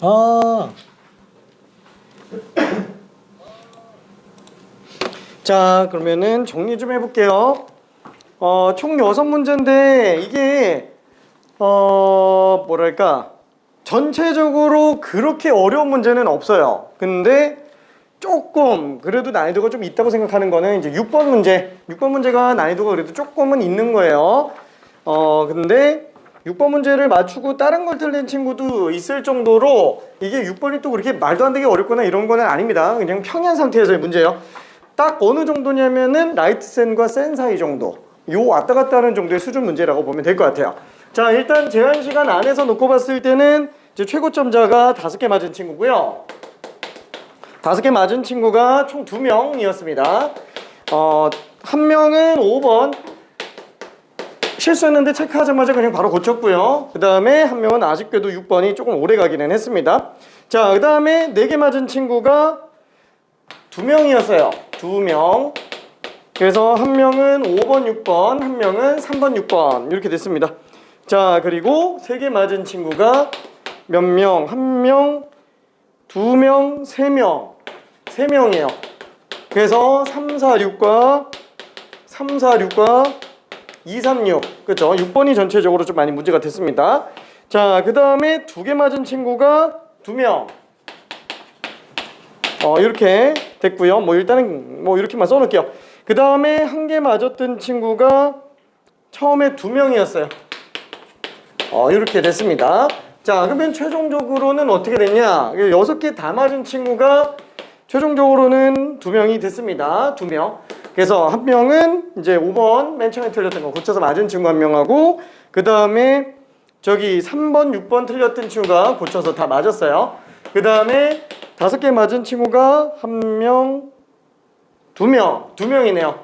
아. 자, 그러면은 정리 좀 해볼게요. 총 6문제인데 이게 뭐랄까 전체적으로 그렇게 어려운 문제는 없어요. 근데 조금 그래도 난이도가 좀 있다고 생각하는 거는 이제 6번 문제. 6번 문제가 난이도가 그래도 조금은 있는 거예요. 근데 6번 문제를 맞추고 다른 걸 틀린 친구도 있을 정도로 이게 6번이 또 그렇게 말도 안 되게 어렵거나 이런 거는 아닙니다. 그냥 평이한 상태에서의 문제예요. 딱 어느 정도냐면은 라이트 센과 센 사이 정도. 요 왔다 갔다 하는 정도의 수준 문제라고 보면 될 것 같아요. 자, 일단 제한 시간 안에서 놓고 봤을 때는 이제 최고점자가 5개 맞은 친구고요. 5개 맞은 친구가 총 2명이었습니다. 한 명은 5번 실수했는데 체크하자마자 그냥 바로 고쳤고요. 그 다음에 한 명은 아쉽게도 6번이 조금 오래 가기는 했습니다. 자, 그 다음에 4개 맞은 친구가 2명이었어요. 2명. 그래서 한 명은 5번, 6번, 한 명은 3번, 6번 이렇게 됐습니다. 자, 그리고 3개 맞은 친구가 몇 명? 1명, 2명, 3명. 3명이에요. 그래서 3, 4, 6과 3, 4, 6과 2, 3, 6. 그렇죠? 6번이 전체적으로 좀 많이 문제가 됐습니다. 자, 그 다음에 2개 맞은 친구가 2명. 이렇게 됐고요. 뭐 일단은 뭐 이렇게만 써놓을게요. 그 다음에 1개 맞았던 친구가 처음에 2명이었어요. 이렇게 됐습니다. 자, 그러면 최종적으로는 어떻게 됐냐? 6개 다 맞은 친구가 최종적으로는 2명이 됐습니다. 2명. 그래서 한 명은 이제 5번 맨 처음에 틀렸던 거 고쳐서 맞은 친구 한 명하고, 그 다음에 저기 3번, 6번 틀렸던 친구가 고쳐서 다 맞았어요. 그 다음에 5개 맞은 친구가 1명, 2명, 2명이네요.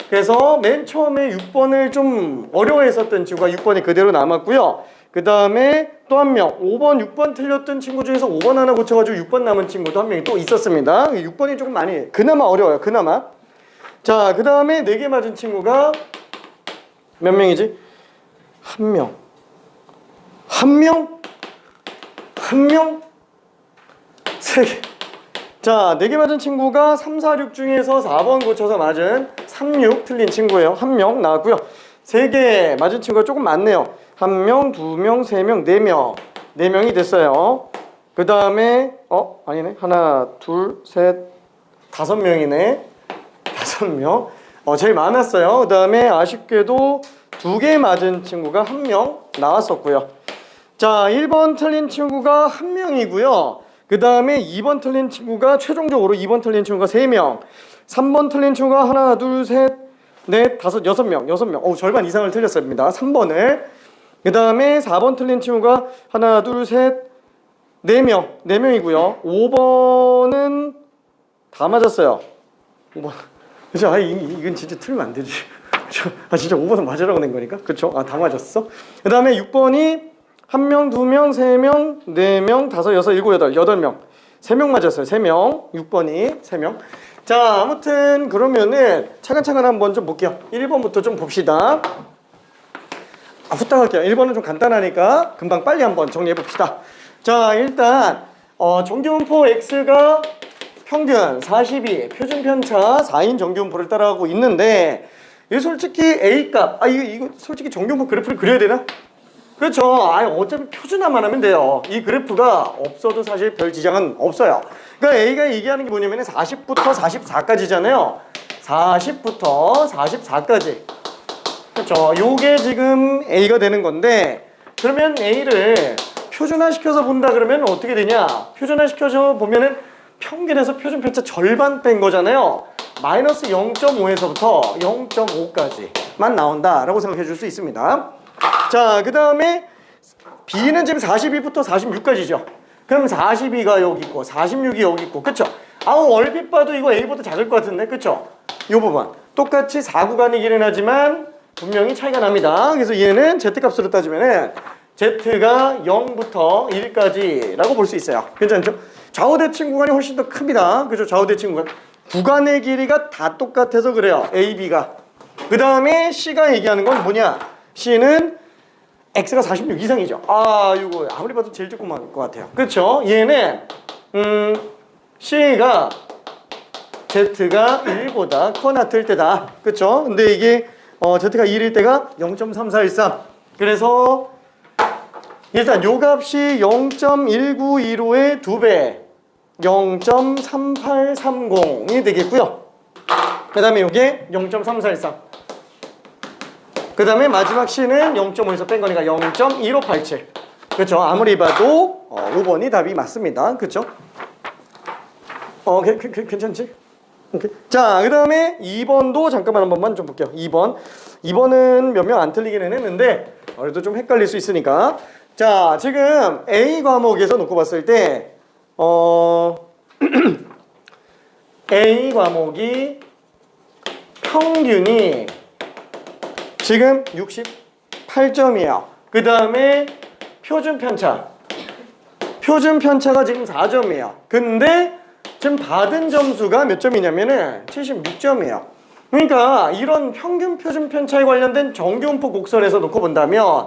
그래서 맨 처음에 6번을 좀 어려워했었던 친구가 6번이 그대로 남았고요. 그 다음에 또 한 명, 5번, 6번 틀렸던 친구 중에서 5번 하나 고쳐가지고 6번 남은 친구도 한 명이 또 있었습니다. 6번이 조금 많이, 그나마 어려워요. 그나마. 자, 그 다음에 4개 맞은 친구가 몇 명이지? 1명. 1명? 1명? 3개. 자, 4개 맞은 친구가 3, 4, 6 중에서 4번 고쳐서 맞은 3, 6 틀린 친구예요. 1명 나왔고요. 3개 맞은 친구가 조금 많네요. 1명, 2명, 3명, 4명. 4명이 됐어요. 그 다음에 아니네. 하나, 둘, 셋, 5명이네. 5명. 제일 많았어요. 그 다음에 아쉽게도 2개 맞은 친구가 1명 나왔었고요. 자, 1번 틀린 친구가 1명이고요. 그 다음에 2번 틀린 친구가 최종적으로 2번 틀린 친구가 3명. 3번 틀린 친구가 하나, 둘, 셋, 넷, 다섯, 6명. 6명. 절반 이상을 틀렸습니다. 3번을. 그 다음에 4번 틀린 친구가 하나, 둘, 셋, 4명. 4명이고요. 5번은 다 맞았어요. 5번. 그죠? 이건 진짜 틀면 안 되지. 그죠? 진짜 5번은 맞으라고 낸 거니까. 그쵸? 다 맞았어. 그 다음에 6번이 1명, 2명, 3명, 4명, 5, 6, 7, 8, 8명. 3명 맞았어요. 3명. 6번이 3명. 자, 아무튼 그러면은 차근차근 한번 좀 볼게요. 1번부터 좀 봅시다. 후딱 할게요. 1번은 좀 간단하니까 금방 빨리 한번 정리해 봅시다. 자, 일단 정규분포 X가 평균 42, 표준 편차 4인 정규분포를 따라가고 있는데, 이게 솔직히 A값, 이거 솔직히 정규분포 그래프를 그려야 되나? 그렇죠. 어차피 표준화만 하면 돼요. 이 그래프가 없어도 사실 별 지장은 없어요. 그러니까 A가 얘기하는 게 뭐냐면 40부터 44까지잖아요. 40부터 44까지. 그렇죠. 요게 지금 A가 되는 건데, 그러면 A를 표준화시켜서 본다 그러면 어떻게 되냐? 표준화시켜서 보면은 평균에서 표준 편차 절반 뺀 거잖아요. 마이너스 0.5에서부터 0.5까지만 나온다라고 생각해 줄 수 있습니다. 자, 그 다음에 B는 지금 42부터 46까지죠. 그럼 42가 여기 있고 46이 여기 있고, 그쵸? 얼핏 봐도 이거 A보다 작을 것 같은데, 그쵸? 이 부분 똑같이 4구간이기는 하지만 분명히 차이가 납니다. 그래서 얘는 Z값으로 따지면은 Z가 0부터 1까지 라고 볼 수 있어요. 괜찮죠? 좌우대칭 구간이 훨씬 더 큽니다. 그죠? 좌우대칭 구간 구간의 길이가 다 똑같아서 그래요. A, B가. 그 다음에 C가 얘기하는 건 뭐냐? C는 x가 46 이상이죠. 아, 이거 아무리 봐도 제일 조그마할 것 같아요. 그렇죠? 얘는 c가 z가 1보다 커나 틀 때다. 그렇죠? 근데 이게 z가 1일 때가 0.3413. 그래서 일단 요 값이 0.1915의 2배 0.3830이 되겠고요. 그 다음에 요게 0.3413. 그 다음에 마지막 c는 0.5에서 뺀 거니까 0.1587. 그렇죠? 아무리 봐도 5번이 답이 맞습니다. 그렇죠? 괜찮지? 오케이. 자, 그 다음에 2번도 잠깐만 한 번만 좀 볼게요. 2번은 몇 명 안 틀리기는 했는데 그래도 좀 헷갈릴 수 있으니까. 자, 지금 A 과목에서 놓고 봤을 때 A 과목이 평균이 지금 68점이에요. 그 다음에 표준 편차가 지금 4점이에요. 근데 지금 받은 점수가 몇 점이냐면은 76점이에요. 그러니까 이런 평균 표준 편차에 관련된 정규분포 곡선에서 놓고 본다면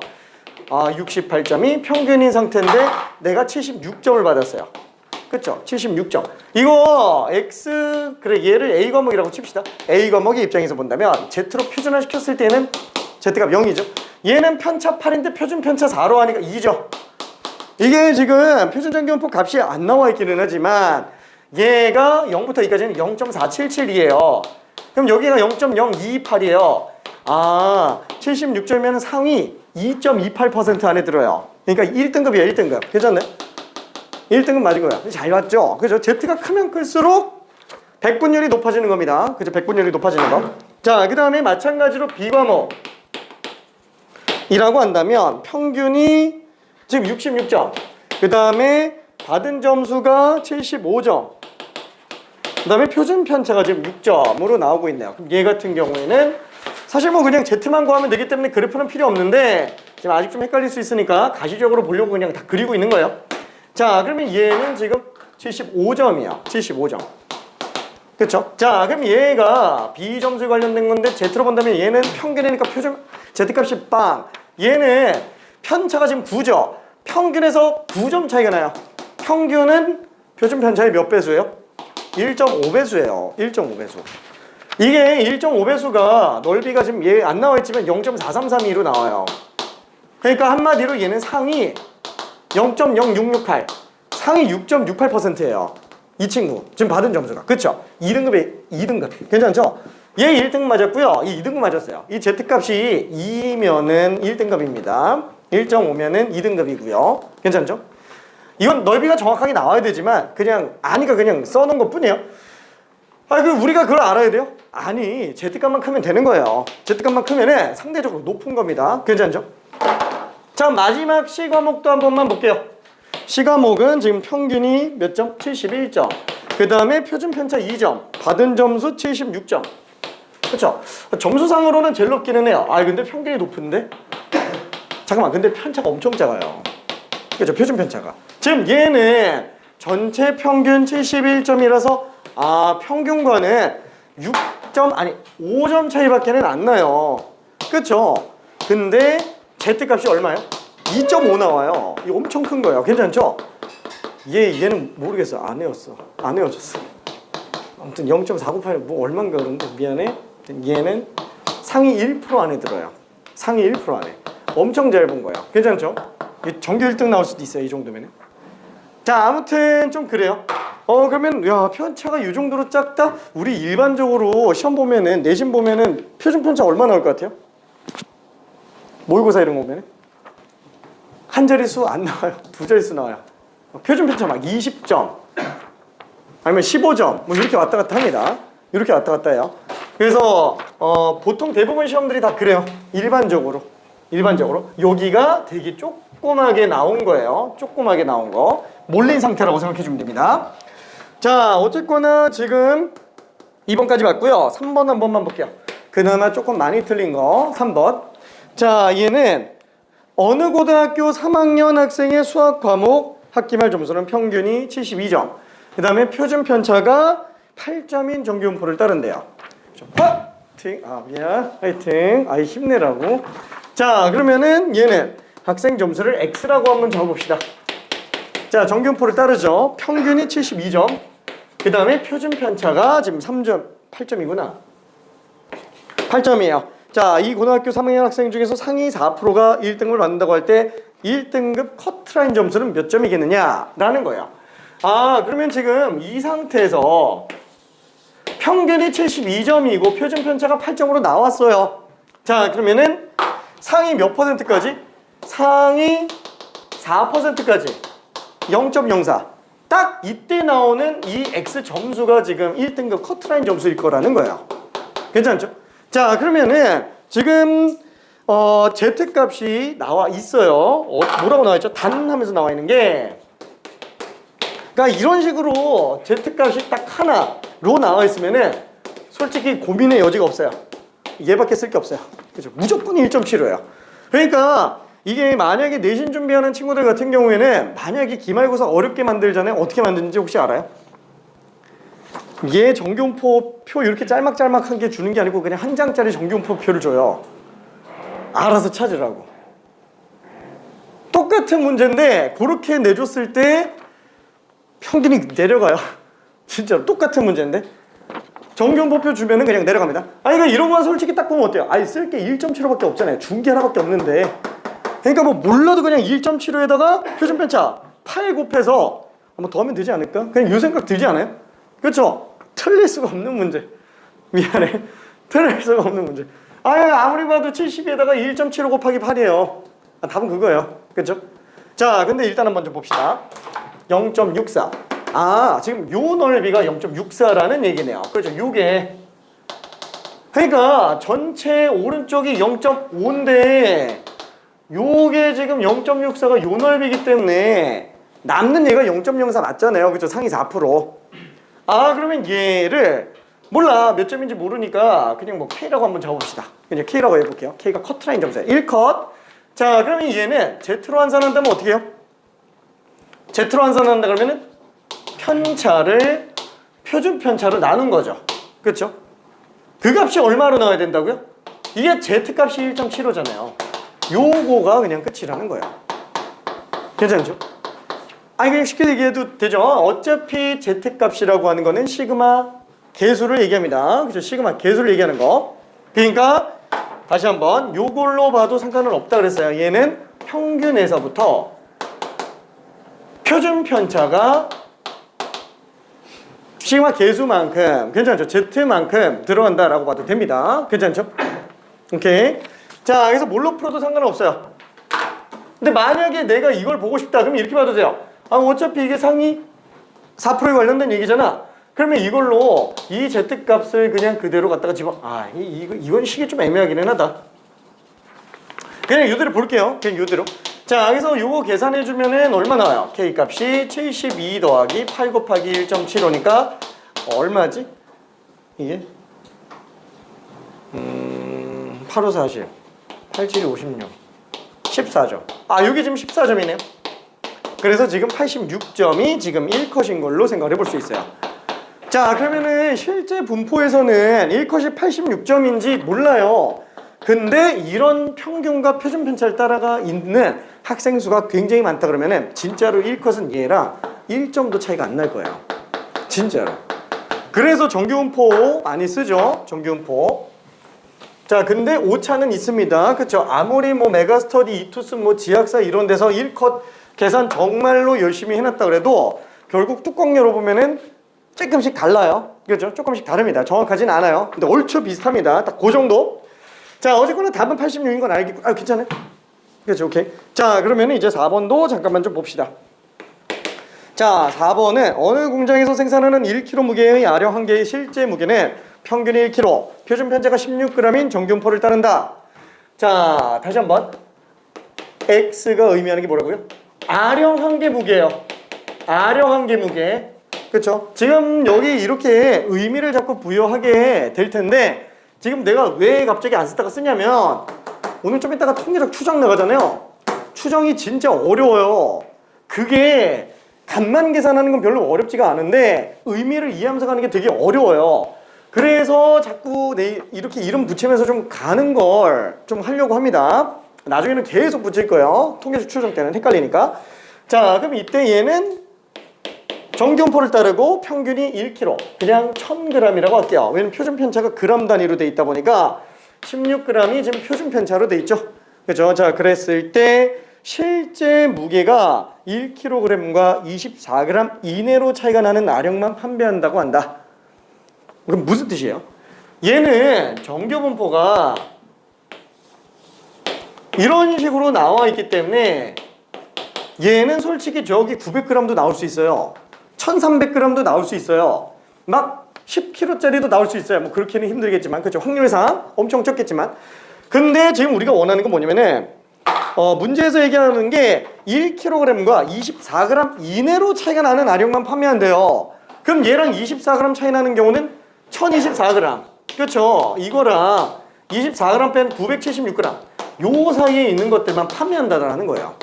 68점이 평균인 상태인데 내가 76점을 받았어요. 그쵸? 76점. 이거 X, 그래, 얘를 A 과목이라고 칩시다. A 과목의 입장에서 본다면 Z로 표준화 시켰을 때는 Z값 0이죠. 얘는 편차 8인데 표준 편차 4로 하니까 2죠. 이게 지금 표준 정규분포 값이 안 나와 있기는 하지만 얘가 0부터 2까지는 0.477이에요. 그럼 여기가 0.028이에요. 76점이면 상위 2.28% 안에 들어요. 그러니까 1등급이에요, 1등급. 괜찮나요? 1등급 맞은 거야. 잘 봤죠? 그죠? Z가 크면 클수록 백분율이 높아지는 겁니다. 그죠? 백분율이 높아지는 거. 자, 그 다음에 마찬가지로 B 과목이라고 한다면 평균이 지금 66점. 그 다음에 받은 점수가 75점. 그 다음에 표준 편차가 지금 6점으로 나오고 있네요. 그럼 얘 같은 경우에는 사실 뭐 그냥 Z만 구하면 되기 때문에 그래프는 필요 없는데 지금 아직 좀 헷갈릴 수 있으니까 가시적으로 보려고 그냥 다 그리고 있는 거예요. 자, 그러면 얘는 지금 75점이야. 75점. 그쵸? 자, 그럼 얘가 B 점수에 관련된 건데 Z로 본다면 얘는 평균이니까 표준 Z값이 빵. 얘는 편차가 지금 9죠. 평균에서 9점 차이가 나요. 평균은 표준 편차의 몇 배수예요? 1.5배수예요. 1.5배수. 이게 1.5배수가 넓이가 지금 얘 안 나와 있지만 0.4332로 나와요. 그러니까 한마디로 얘는 상위 0.0668. 상위 6.68%예요. 이 친구. 지금 받은 점수가. 그쵸? 2등급. 괜찮죠? 얘 1등급 맞았고요. 이 2등급 맞았어요. 이 Z값이 2면은 1등급입니다. 1.5면은 2등급이고요. 괜찮죠? 이건 넓이가 정확하게 나와야 되지만 그냥 아니까 그냥 써놓은 것 뿐이에요. 우리가 그걸 알아야 돼요? 아니, Z값만 크면 되는 거예요. Z값만 크면은 상대적으로 높은 겁니다. 괜찮죠? 자, 마지막 C 과목도 한 번만 볼게요. C 과목은 지금 평균이 몇 점? 71점. 그 다음에 표준 편차 2점. 받은 점수 76점. 그쵸? 점수상으로는 제일 높기는 해요. 근데 평균이 높은데? 잠깐만, 근데 편차가 엄청 작아요. 그죠? 표준 편차가. 지금 얘는 전체 평균 71점이라서 평균과는 5점 차이밖에는 안 나요. 그쵸? 근데 Z값이 얼마예요? 2.5 나와요. 이거 엄청 큰 거예요. 괜찮죠? 얘는 모르겠어. 안 외워졌어. 아무튼 0.498 뭐 얼마인가 그런데 미안해. 얘는 상위 1% 안에 들어요. 상위 1% 안에. 엄청 잘 본 거예요. 괜찮죠? 전교 1등 나올 수도 있어요. 이 정도면은. 자, 아무튼 좀 그래요. 그러면 야, 편차가 이 정도로 작다? 우리 일반적으로 시험 보면은 내신 보면은 표준 편차 얼마 나올 것 같아요? 모의고사 이런 거 보면은 한 자릿수 안 나와요. 두 자릿수 나와요. 표준 편차 막 20점 아니면 15점 뭐 이렇게 왔다 갔다 합니다. 이렇게 왔다 갔다 해요. 그래서 보통 대부분 시험들이 다 그래요. 일반적으로 여기가 되게 조그맣게 나온 거예요. 조그맣게 나온 거 몰린 상태라고 생각해 주면 됩니다. 자, 어쨌거나 지금 2번까지 봤고요. 3번 한 번만 볼게요. 그나마 조금 많이 틀린 거 3번. 자, 얘는 어느 고등학교 3학년 학생의 수학 과목 학기말 점수는 평균이 72점. 그 다음에 표준 편차가 8점인 정규분포를 따른대요. 화이팅! 미안. 화이팅. 힘내라고. 자, 그러면은 얘는 학생 점수를 X라고 한번 적어봅시다. 자, 정규분포를 따르죠. 평균이 72점. 그 다음에 표준 편차가 지금 3점, 8점이구나. 8점이에요. 자, 이 고등학교 3학년 학생 중에서 상위 4%가 1등을 받는다고 할 때 1등급 커트라인 점수는 몇 점이겠느냐라는 거예요. 아, 그러면 지금 이 상태에서 평균이 72점이고 표준 편차가 8점으로 나왔어요. 자, 그러면은 상위 몇 %까지? 상위 4%까지 0.04. 딱 이때 나오는 이 X 점수가 지금 1등급 커트라인 점수일 거라는 거예요. 괜찮죠? 자, 그러면은 지금 Z값이 나와 있어요. 뭐라고 나와 있죠? 단 하면서 나와 있는 게, 그러니까 이런 식으로 Z값이 딱 하나로 나와 있으면은 솔직히 고민의 여지가 없어요. 얘밖에 쓸 게 없어요. 그죠? 무조건 1.75예요. 그러니까 이게 만약에 내신 준비하는 친구들 같은 경우에는 만약에 기말고사 어렵게 만들잖아요. 어떻게 만드는지 혹시 알아요? 얘 정규분포 표 이렇게 짤막짤막한 게 주는 게 아니고 그냥 한 장짜리 정규분포 표를 줘요. 알아서 찾으라고. 똑같은 문제인데 그렇게 내줬을 때 평균이 내려가요. 진짜로 똑같은 문제인데 정규분포표 주면은 그냥 내려갑니다. 아니, 그러니까 이런 건 솔직히 딱 보면 어때요? 아니, 쓸 게 1.75밖에 없잖아요. 준 게 하나밖에 없는데. 그러니까 뭐 몰라도 그냥 1.75에다가 표준 편차 8 곱해서 한번 더 하면 되지 않을까? 그냥 이 생각 들지 않아요? 그렇죠? 틀릴 수가 없는 문제. 미안해. 틀릴 수가 없는 문제. 아무리 봐도 70에다가 1.75 곱하기 8이에요. 답은 그거예요. 그렇죠? 자, 근데 일단 한번 좀 봅시다. 0.64. 아, 지금 요 넓이가 0.64라는 얘기네요. 그렇죠? 요게. 그러니까 전체 오른쪽이 0.5인데 요게 지금 0.64가 요 넓이기 때문에 남는 얘가 0.04 맞잖아요. 그렇죠? 상위 4%. 아, 그러면 얘를 몰라. 몇 점인지 모르니까 그냥 뭐 K라고 한번 적어봅시다. 그냥 K라고 해볼게요. K가 커트라인 점수예요. 1컷. 자, 그러면 얘는 Z로 환산한다면 어떻게 해요? Z로 환산한다 그러면은 편차를 표준 편차로 나눈 거죠. 그렇죠? 그 값이 얼마로 나와야 된다고요? 이게 Z값이 1.75잖아요. 요거가 그냥 끝이라는 거예요. 괜찮죠? 아니, 그냥 쉽게 얘기해도 되죠. 어차피 Z값이라고 하는 거는 시그마 계수를 얘기합니다. 그렇죠? 시그마 계수를 얘기하는 거. 그러니까 다시 한번 요걸로 봐도 상관은 없다 그랬어요. 얘는 평균에서부터 표준 편차가 시그마 계수만큼, 괜찮죠? Z만큼 들어간다라고 봐도 됩니다. 괜찮죠? 오케이. 자, 그래서 뭘로 풀어도 상관없어요. 근데 만약에 내가 이걸 보고 싶다 그러면 이렇게 봐도 돼요. 아, 어차피 이게 상위 4%에 관련된 얘기잖아. 그러면 이걸로 이 Z값을 그냥 그대로 갖다가 이건 식이 좀 애매하기는 하다. 그냥 이대로 볼게요. 그냥 이대로. 자, 그래서 요거 계산해주면은 얼마 나와요? K값이 72 더하기 8 곱하기 1.75니까 얼마지? 이게? 8, 5, 40 8, 7, 56 14점. 아, 여기 지금 14점이네요. 그래서 지금 86점이 지금 1컷인 걸로 생각을 해볼 수 있어요. 자, 그러면은 실제 분포에서는 1컷이 86점인지 몰라요. 근데 이런 평균과 표준 편차를 따라가 있는 학생 수가 굉장히 많다 그러면은 진짜로 1컷은 얘랑 1점도 차이가 안 날 거예요. 진짜로. 그래서 정규분포 많이 쓰죠. 정규분포. 자, 근데 오차는 있습니다. 그쵸? 아무리 뭐 메가스터디, 이투스, 뭐 지학사 이런 데서 1컷 계산 정말로 열심히 해놨다 그래도 결국 뚜껑 열어보면은 조금씩 달라요. 그죠? 조금씩 다릅니다. 정확하진 않아요. 근데 얼추 비슷합니다. 딱 그 정도. 자, 어쨌거나 답은 86인 건 알겠고, 아, 괜찮아요? 그렇죠, 오케이. 자, 그러면 이제 4번도 잠깐만 좀 봅시다. 자, 4번은 어느 공장에서 생산하는 1kg 무게의 아령 한 개의 실제 무게는 평균이 1kg, 표준 편차가 16g인 정규분포를 따른다. 자, 다시 한번. X가 의미하는 게 뭐라고요? 아령 한 개 무게예요. 아령 한 개 무게. 그렇죠? 지금 여기 이렇게 의미를 자꾸 부여하게 될 텐데 지금 내가 왜 갑자기 안 쓰다가 쓰냐면 오늘 좀 이따가 통계적 추정 나가잖아요. 추정이 진짜 어려워요. 그게 값만 계산하는 건 별로 어렵지가 않은데 의미를 이해하면서 가는 게 되게 어려워요. 그래서 자꾸 이렇게 이름 붙이면서 좀 가는 걸 좀 하려고 합니다. 나중에는 계속 붙일 거예요. 통계식 추정 때는 헷갈리니까. 자, 그럼 이때 얘는 정규분포를 따르고 평균이 1kg, 그냥 1000g이라고 할게요. 왜냐면 표준 편차가 그램 단위로 돼 있다 보니까 16g이 지금 표준 편차로 돼 있죠. 그죠? 자, 그랬을 때 실제 무게가 1kg과 24g 이내로 차이가 나는 아령만 판매한다고 한다. 그럼 무슨 뜻이에요? 얘는 정규분포가 이런 식으로 나와 있기 때문에 얘는 솔직히 저기 900g도 나올 수 있어요. 1300g도 나올 수 있어요. 막 10kg짜리도 나올 수 있어요. 뭐 그렇게는 힘들겠지만, 그렇죠? 확률상 엄청 적겠지만. 근데 지금 우리가 원하는 건 뭐냐면은 문제에서 얘기하는 게 1kg과 24g 이내로 차이가 나는 아령만 판매한대요. 그럼 얘랑 24g 차이 나는 경우는 1024g. 그렇죠? 이거랑 24g 뺀 976g. 요 사이에 있는 것들만 판매한다라는 거예요.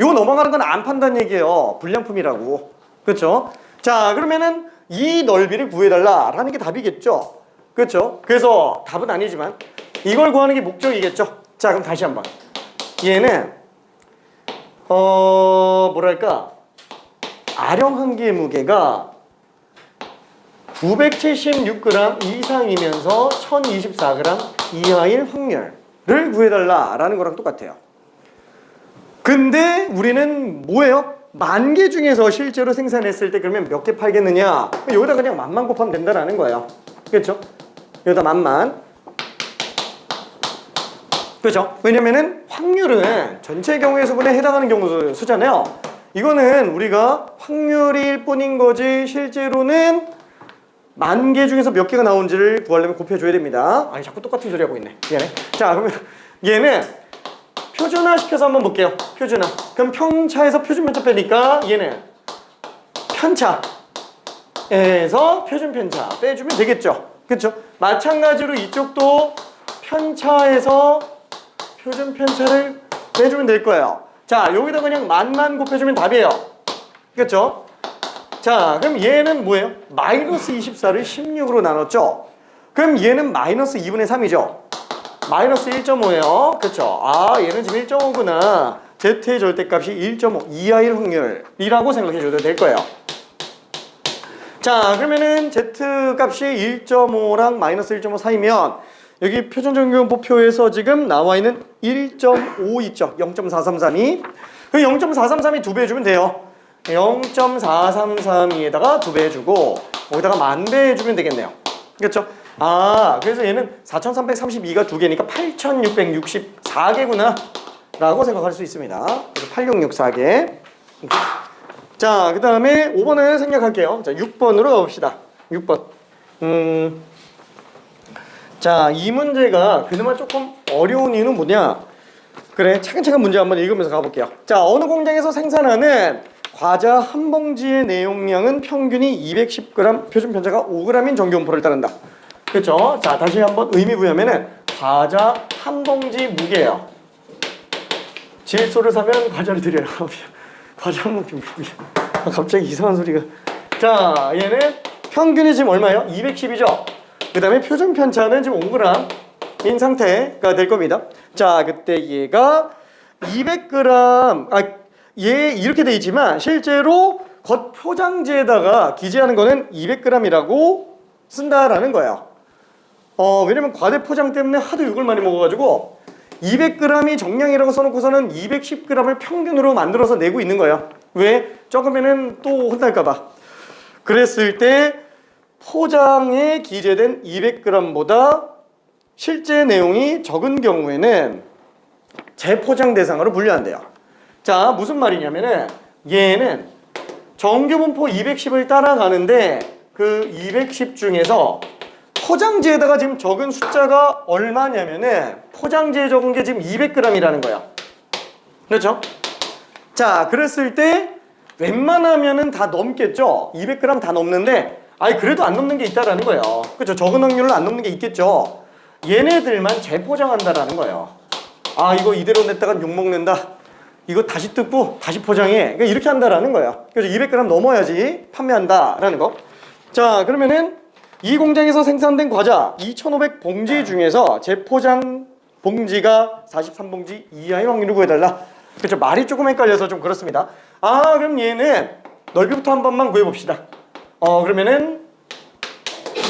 요 넘어가는 건 안 판다는 얘기예요. 불량품이라고. 그렇죠? 자, 그러면은 이 넓이를 구해달라라는 게 답이겠죠. 그렇죠? 그래서 답은 아니지만 이걸 구하는 게 목적이겠죠. 자, 그럼 다시 한번. 얘는 뭐랄까, 아령 한 개의 무게가 976g 이상이면서 1024g 이하일 확률을 구해달라라는 거랑 똑같아요. 근데 우리는 뭐예요? 10,000개 중에서 실제로 생산했을 때 그러면 몇 개 팔겠느냐? 여기다 그냥 만만 곱하면 된다라는 거예요. 그렇죠? 여기다 만만. 그렇죠? 왜냐면은 확률은 전체 경우의 수분에 해당하는 경우 수잖아요. 이거는 우리가 확률일 뿐인 거지 실제로는 10,000개 중에서 몇 개가 나온지를 구하려면 곱해줘야 됩니다. 아니, 자꾸 똑같은 소리 하고 있네. 미안해. 자, 그러면 얘는 표준화 시켜서 한번 볼게요. 표준화. 그럼 평차에서 표준편차 빼니까 얘는 편차에서 표준편차 빼주면 되겠죠. 그렇죠? 마찬가지로 이쪽도 편차에서 표준편차를 빼주면 될 거예요. 자, 여기다 그냥 만만 곱해주면 답이에요. 그렇죠? 자, 그럼 얘는 뭐예요? 마이너스 24를 16으로 나눴죠? 그럼 얘는 마이너스 2분의 3이죠? 마이너스 1.5예요. 그쵸? 아, 얘는 지금 1.5구나. Z의 절대값이 1.5 이하일 확률이라고 생각해줘도 될 거예요. 자, 그러면은 Z값이 1.5랑 마이너스 1.5 사이면 여기 표준정규분포표에서 지금 나와 있는 1.5 있죠? 0.433이. 그 0.433이 2배 해주면 돼요. 0.433에다가 2배 해주고 거기다가 10,000배 해주면 되겠네요. 그렇죠? 아, 그래서 얘는 4332가 2개니까 8664개구나 라고 생각할 수 있습니다. 8664개. 자, 그 다음에 5번을 생략할게요. 자, 6번으로 가봅시다. 6번. 자, 이 문제가 그나마 조금 어려운 이유는 뭐냐? 그래, 차근차근 문제 한번 읽으면서 가볼게요. 자, 어느 공장에서 생산하는 과자 한 봉지의 내용량은 평균이 210g, 표준 편차가 5g인 정규분포를 따른다. 그렇죠? 자, 다시 한번 의미 부여하면은 과자 한 봉지 무게예요. 질소를 사면 과자를 드려요. 과자 한 봉지 무게. 갑자기 이상한 소리가. 자, 얘는 평균이 지금 얼마예요? 210이죠? 그 다음에 표준 편차는 지금 5g인 상태가 될 겁니다. 자, 그때 얘가 200g, 얘 이렇게 돼 있지만 실제로 겉 포장지에다가 기재하는 거는 200g이라고 쓴다라는 거예요. 왜냐면 과대 포장 때문에 하도 욕을 많이 먹어가지고 200g이 정량이라고 써놓고서는 210g을 평균으로 만들어서 내고 있는 거예요. 왜? 적으면은 또 혼날까봐. 그랬을 때 포장에 기재된 200g보다 실제 내용이 적은 경우에는 재포장 대상으로 분류한대요. 자, 무슨 말이냐면은 얘는 정규분포 210을 따라가는데 그 210 중에서 포장지에다가 지금 적은 숫자가 얼마냐면은 포장지에 적은 게 지금 200g이라는 거야. 그렇죠? 자, 그랬을 때 웬만하면은 다 넘겠죠? 200g 다 넘는데 그래도 안 넘는 게 있다라는 거예요. 그렇죠? 적은 확률로 안 넘는 게 있겠죠? 얘네들만 재포장한다라는 거예요. 이거 이대로 냈다간 욕먹는다. 이거 다시 뜯고 다시 포장해. 그러니까 이렇게 한다라는 거예요. 그래서 200g 넘어야지 판매한다라는 거. 자, 그러면은 이 공장에서 생산된 과자 2,500 봉지 중에서 재포장 봉지가 43봉지 이하의 확률을 구해달라. 그렇죠. 말이 조금 헷갈려서 좀 그렇습니다. 아, 그럼 얘는 넓이부터 한 번만 구해봅시다. 그러면은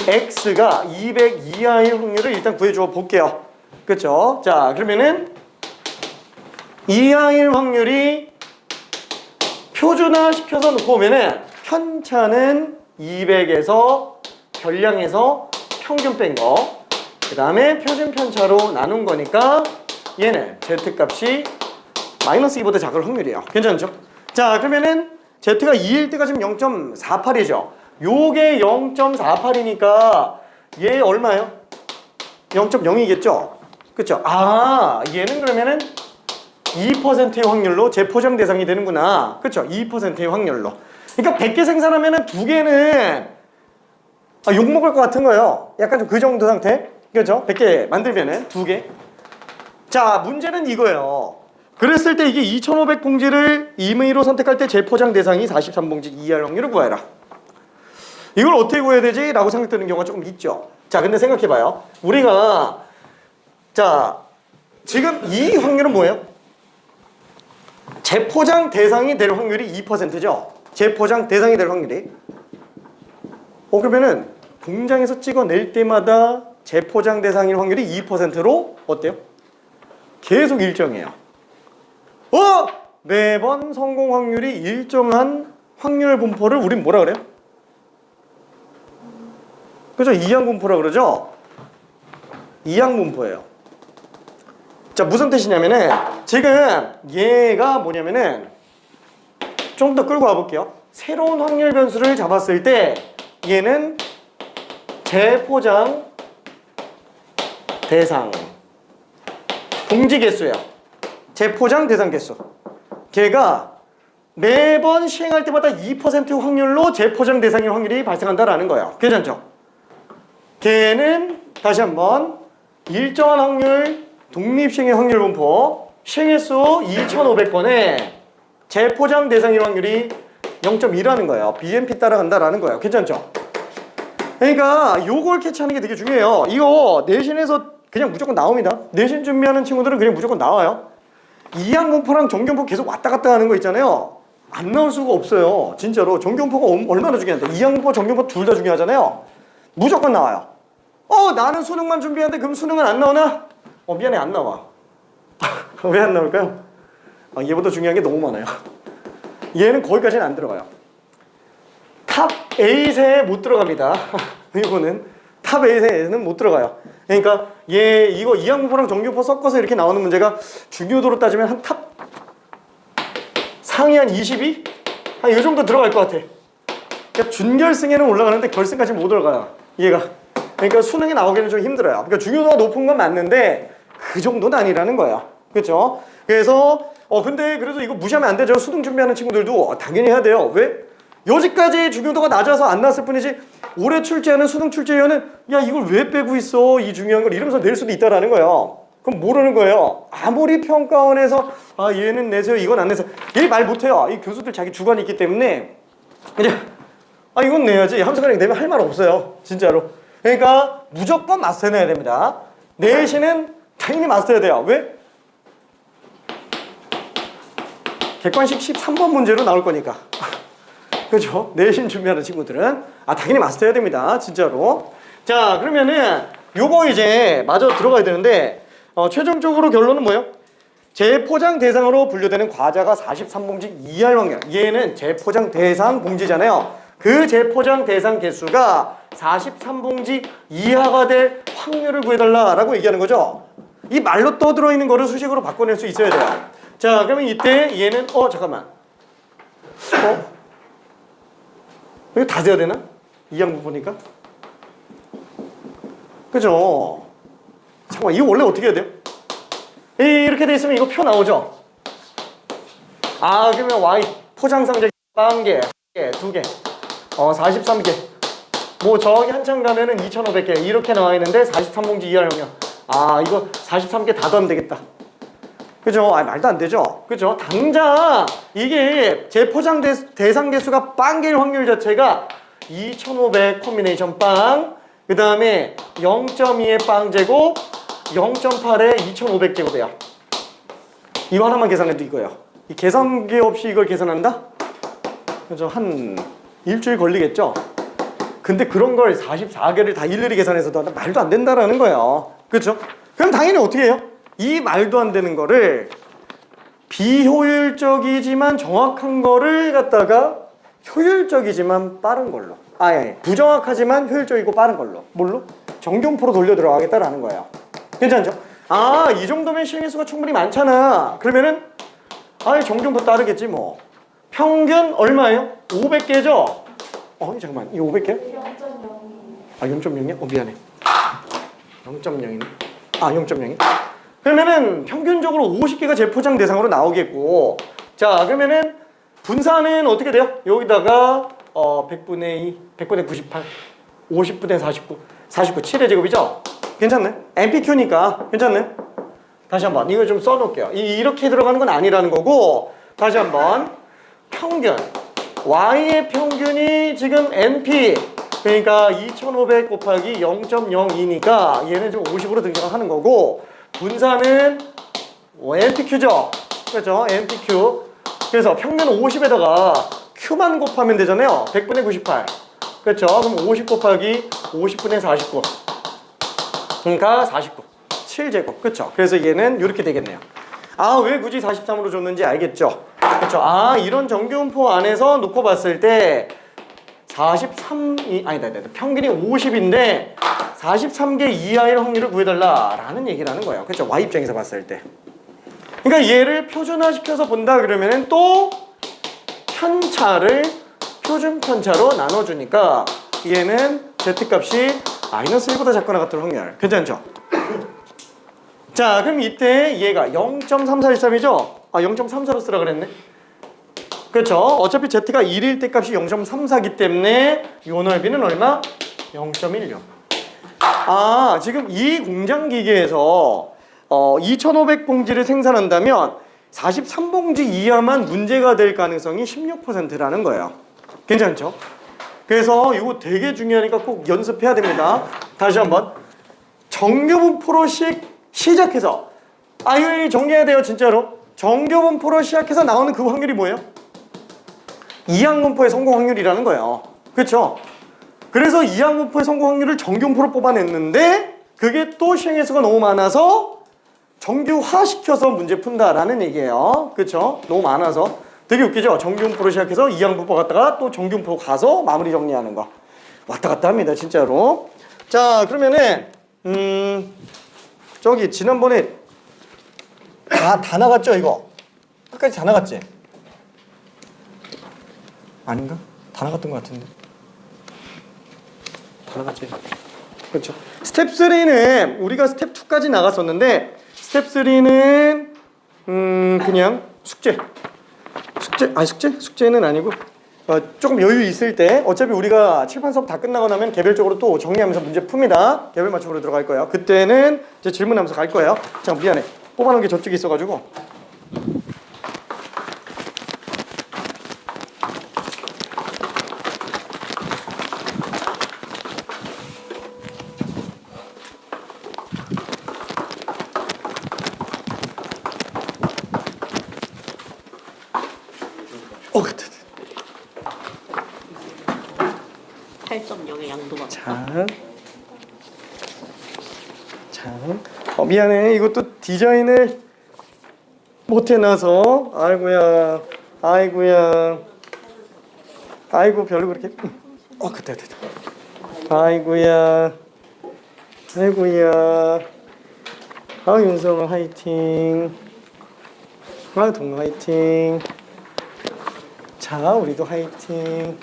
x가 200 이하의 확률을 일단 구해줘 볼게요. 그렇죠. 자, 그러면은 이하일 확률이 표준화 시켜서 놓고 오면은 편차는 200에서 결량에서 평균 뺀 거, 그 다음에 표준 편차로 나눈 거니까 얘는 z값이 마이너스 2보다 작을 확률이에요. 괜찮죠? 자, 그러면은 z가 2일 때가 지금 0.48이죠. 요게 0.48이니까 얘 얼마예요? 0.0이겠죠? 그쵸? 아, 얘는 그러면은 2%의 확률로 재포장 대상이 되는구나. 그쵸? 2%의 확률로. 그러니까 100개 생산하면은 2개는 욕먹을 것 같은 거예요. 약간 좀 그 정도 상태. 그죠? 100개 만들면은 2개. 자, 문제는 이거예요. 그랬을 때 이게 2500봉지를 임의로 선택할 때 재포장 대상이 43봉지 이하일 확률을 구해라. 이걸 어떻게 구해야 되지? 라고 생각되는 경우가 조금 있죠. 자, 근데 생각해봐요. 우리가 자, 지금 이 확률은 뭐예요? 재포장 대상이 될 확률이 2%죠. 재포장 대상이 될 확률이. 그러면은 공장에서 찍어낼 때마다 재포장 대상일 확률이 2%로 어때요? 계속 일정해요. 매번 성공 확률이 일정한 확률 분포를 우린 뭐라 그래요? 그죠? 이항분포라 그러죠? 이항분포예요. 자, 무슨 뜻이냐면은 지금 얘가 뭐냐면은 좀 더 끌고 와볼게요. 새로운 확률 변수를 잡았을 때 얘는 재포장 대상 봉지 개수예요. 재포장 대상 개수. 걔가 매번 시행할 때마다 2% 확률로 재포장 대상의 확률이 발생한다라는 거예요. 괜찮죠? 걔는 다시 한번 일정한 확률 독립시행의 확률 분포 시행횟수 2500번에 재포장 대상의 확률이 0.2라는 거예요. BMP 따라간다라는 거예요. 괜찮죠? 그러니까 요걸 캐치하는 게 되게 중요해요. 이거 내신에서 그냥 무조건 나옵니다. 내신 준비하는 친구들은 그냥 무조건 나와요. 이항분포랑 정경포 계속 왔다 갔다 하는 거 있잖아요. 안 나올 수가 없어요. 진짜로. 정경포가 얼마나 중요한데. 이항분포, 정경포 둘 다 중요하잖아요. 무조건 나와요. 나는 수능만 준비하는데 그럼 수능은 안 나오나? 미안해, 안 나와. 왜 안 나올까요? 얘보다 중요한 게 너무 많아요. 얘는 거기까지는 안 들어가요. 탑 A세에 못 들어갑니다. 이거는 탑 A세에는 못 들어가요. 그러니까 이거 이항분포랑 정경포 섞어서 이렇게 나오는 문제가 중요도로 따지면 한 탑 상위 한 22? 한 이 정도 들어갈 것 같아. 그러니까 준결승에는 올라가는데 결승까지 못 올라가요. 얘가. 그러니까 수능에 나오기는 좀 힘들어요. 그러니까 중요도가 높은 건 맞는데 그 정도는 아니라는 거예요. 그렇죠? 그래서 근데 그래도 이거 무시하면 안 되죠. 수능 준비하는 친구들도 당연히 해야 돼요. 왜? 여지까지 중요도가 낮아서 안 나왔을 뿐이지 올해 출제하는 수능 출제위원은 야 이걸 왜 빼고 있어 이 중요한 걸 이러면서 낼 수도 있다라는 거예요. 그럼 모르는 거예요. 아무리 평가원에서 얘는 내세요 이건 안 내세요 얘 말 못해요. 이 교수들 자기 주관이 있기 때문에 그냥 이건 내야지 함수가령 내면 할 말 없어요. 진짜로. 그러니까 무조건 마스터해내야 됩니다. 내신은 당연히 마스터해야 돼요. 왜? 객관식 13번 문제로 나올 거니까. 그죠? 내신 준비하는 친구들은 당연히 마스터해야 됩니다. 진짜로. 자, 그러면은 요거 이제 마저 들어가야 되는데 최종적으로 결론은 뭐예요? 재포장 대상으로 분류되는 과자가 43봉지 이하일 확률. 얘는 재포장 대상 봉지잖아요. 그 재포장 대상 개수가 43봉지 이하가 될 확률을 구해달라라고 얘기하는 거죠. 이 말로 떠들어 있는 거를 수식으로 바꿔낼 수 있어야 돼요. 자, 그러면 이때 얘는 잠깐만. 이거 다 돼야 되나? 이 양분 보니까. 그죠? 잠깐만, 이거 원래 어떻게 해야 돼요? 이렇게 돼 있으면 이거 표 나오죠? 그러면 Y 포장상자 1개, 2개, 43개. 뭐 저기 한참 가면은 2500개 이렇게 나와 있는데 43봉지 이하라면 이거 43개 다 더하면 되겠다. 그죠? 말도 안 되죠? 그죠? 당장 이게 재포장 대상 개수가 빵개일 확률 자체가 2500 콤비네이션 빵, 그 다음에 0.2의 빵 제곱, 0.8에 2500제곱이에요. 이거 하나만 계산해도 이거예요. 이 계산기 없이 이걸 계산한다? 그죠? 한 일주일 걸리겠죠? 근데 그런 걸 44개를 다 일일이 계산해서도 말도 안 된다라는 거예요. 그렇죠? 그럼 당연히 어떻게 해요? 이 말도 안 되는 거를 비효율적이지만 정확한 거를 갖다가 효율적이지만 빠른 걸로, 부정확하지만 효율적이고 빠른 걸로, 뭘로? 정교분포로 돌려 들어가겠다라는 거예요. 괜찮죠? 이 정도면 시행횟수가 충분히 많잖아. 그러면은 정교분포 따르겠지 뭐. 평균 얼마예요? 500개죠? 잠깐만, 이 500개? 0.0이야? 미안해. 0.0이네. 0.0이? 그러면은 평균적으로 50개가 재포장 대상으로 나오겠고, 자, 그러면은 분산은 어떻게 돼요? 여기다가 100분의 2, 100분의 98, 50분의 49, 7의 제곱이죠? 괜찮네? MPQ니까 괜찮네? 다시 한번 이거 좀 써놓을게요. 이렇게 들어가는 건 아니라는 거고, 다시 한번 평균, Y의 평균이 지금 NP, 그러니까 2500 곱하기 0.02니까 얘는 지금 50으로 등장하는 거고, 분산은 NPQ죠? 그렇죠? NPQ. 그래서 평균 50에다가 Q만 곱하면 되잖아요. 100분의 98. 그렇죠? 그럼 50 곱하기 50분의 49. 그러니까 49. 7제곱. 그렇죠? 그래서 얘는 이렇게 되겠네요. 왜 굳이 43으로 줬는지 알겠죠? 그렇죠? 이런 정규분포 안에서 놓고 봤을 때 43이 아니다. 평균이 50인데 43개 이하의 확률을 구해달라라는 얘기라는 거예요. 그렇죠? Y 입장에서 봤을 때. 그러니까 얘를 표준화시켜서 본다 그러면은 또 편차를 표준 편차로 나눠주니까 얘는 Z값이 마이너스 1보다 작거나 같을 확률. 괜찮죠? 자, 그럼 이때 얘가 0.3413이죠? 0.34로 쓰라 그랬네. 그렇죠? 어차피 Z가 1일 때 값이 0.34기 때문에 요 넓이는 얼마? 0.16. 지금 이 공장 기계에서 2500봉지를 생산한다면 43봉지 이하만 문제가 될 가능성이 16%라는 거예요. 괜찮죠? 그래서 이거 되게 중요하니까 꼭 연습해야 됩니다. 다시 한번 정규분포로씩 시작해서 이거 정리해야 돼요. 진짜로 정규분포로 시작해서 나오는 그 확률이 뭐예요? 이항분포의 성공 확률이라는 거예요. 그렇죠? 그래서 이항분포의 성공 확률을 정규분포로 뽑아냈는데 그게 또 시행횟수가 너무 많아서 정규화시켜서 문제 푼다라는 얘기예요. 그렇죠? 너무 많아서 되게 웃기죠? 정규분포로 시작해서 이항분포 갔다가 또 정규분포 가서 마무리 정리하는 거 왔다 갔다 합니다. 진짜로. 자, 그러면은 저기 지난번에 다 나갔죠? 이거 끝까지 다 나갔지? 아닌가? 다 나갔던 것 같은데. 다 나갔지? 그렇죠. 스텝 3는 우리가 스텝 2까지 나갔었는데 스텝 3는 그냥 숙제는 아니고 조금 여유 있을 때 어차피 우리가 칠판 수업 다 끝나고 나면 개별적으로 또 정리하면서 문제 풉니다. 개별 맞춤으로 들어갈 거예요. 그때는 이제 질문하면서 갈 거예요. 잠깐 미안해. 뽑아놓은 게 저쪽에 있어가지고. 같아. 8.0의 양도 맞다. 자, 미안해. 이것도 디자인을 못 해놔서. 아이고야. 아이고, 별로 그렇게. 됐다. 아이고야. 윤성아 화이팅. 동아 화이팅. 자, 우리도 화이팅.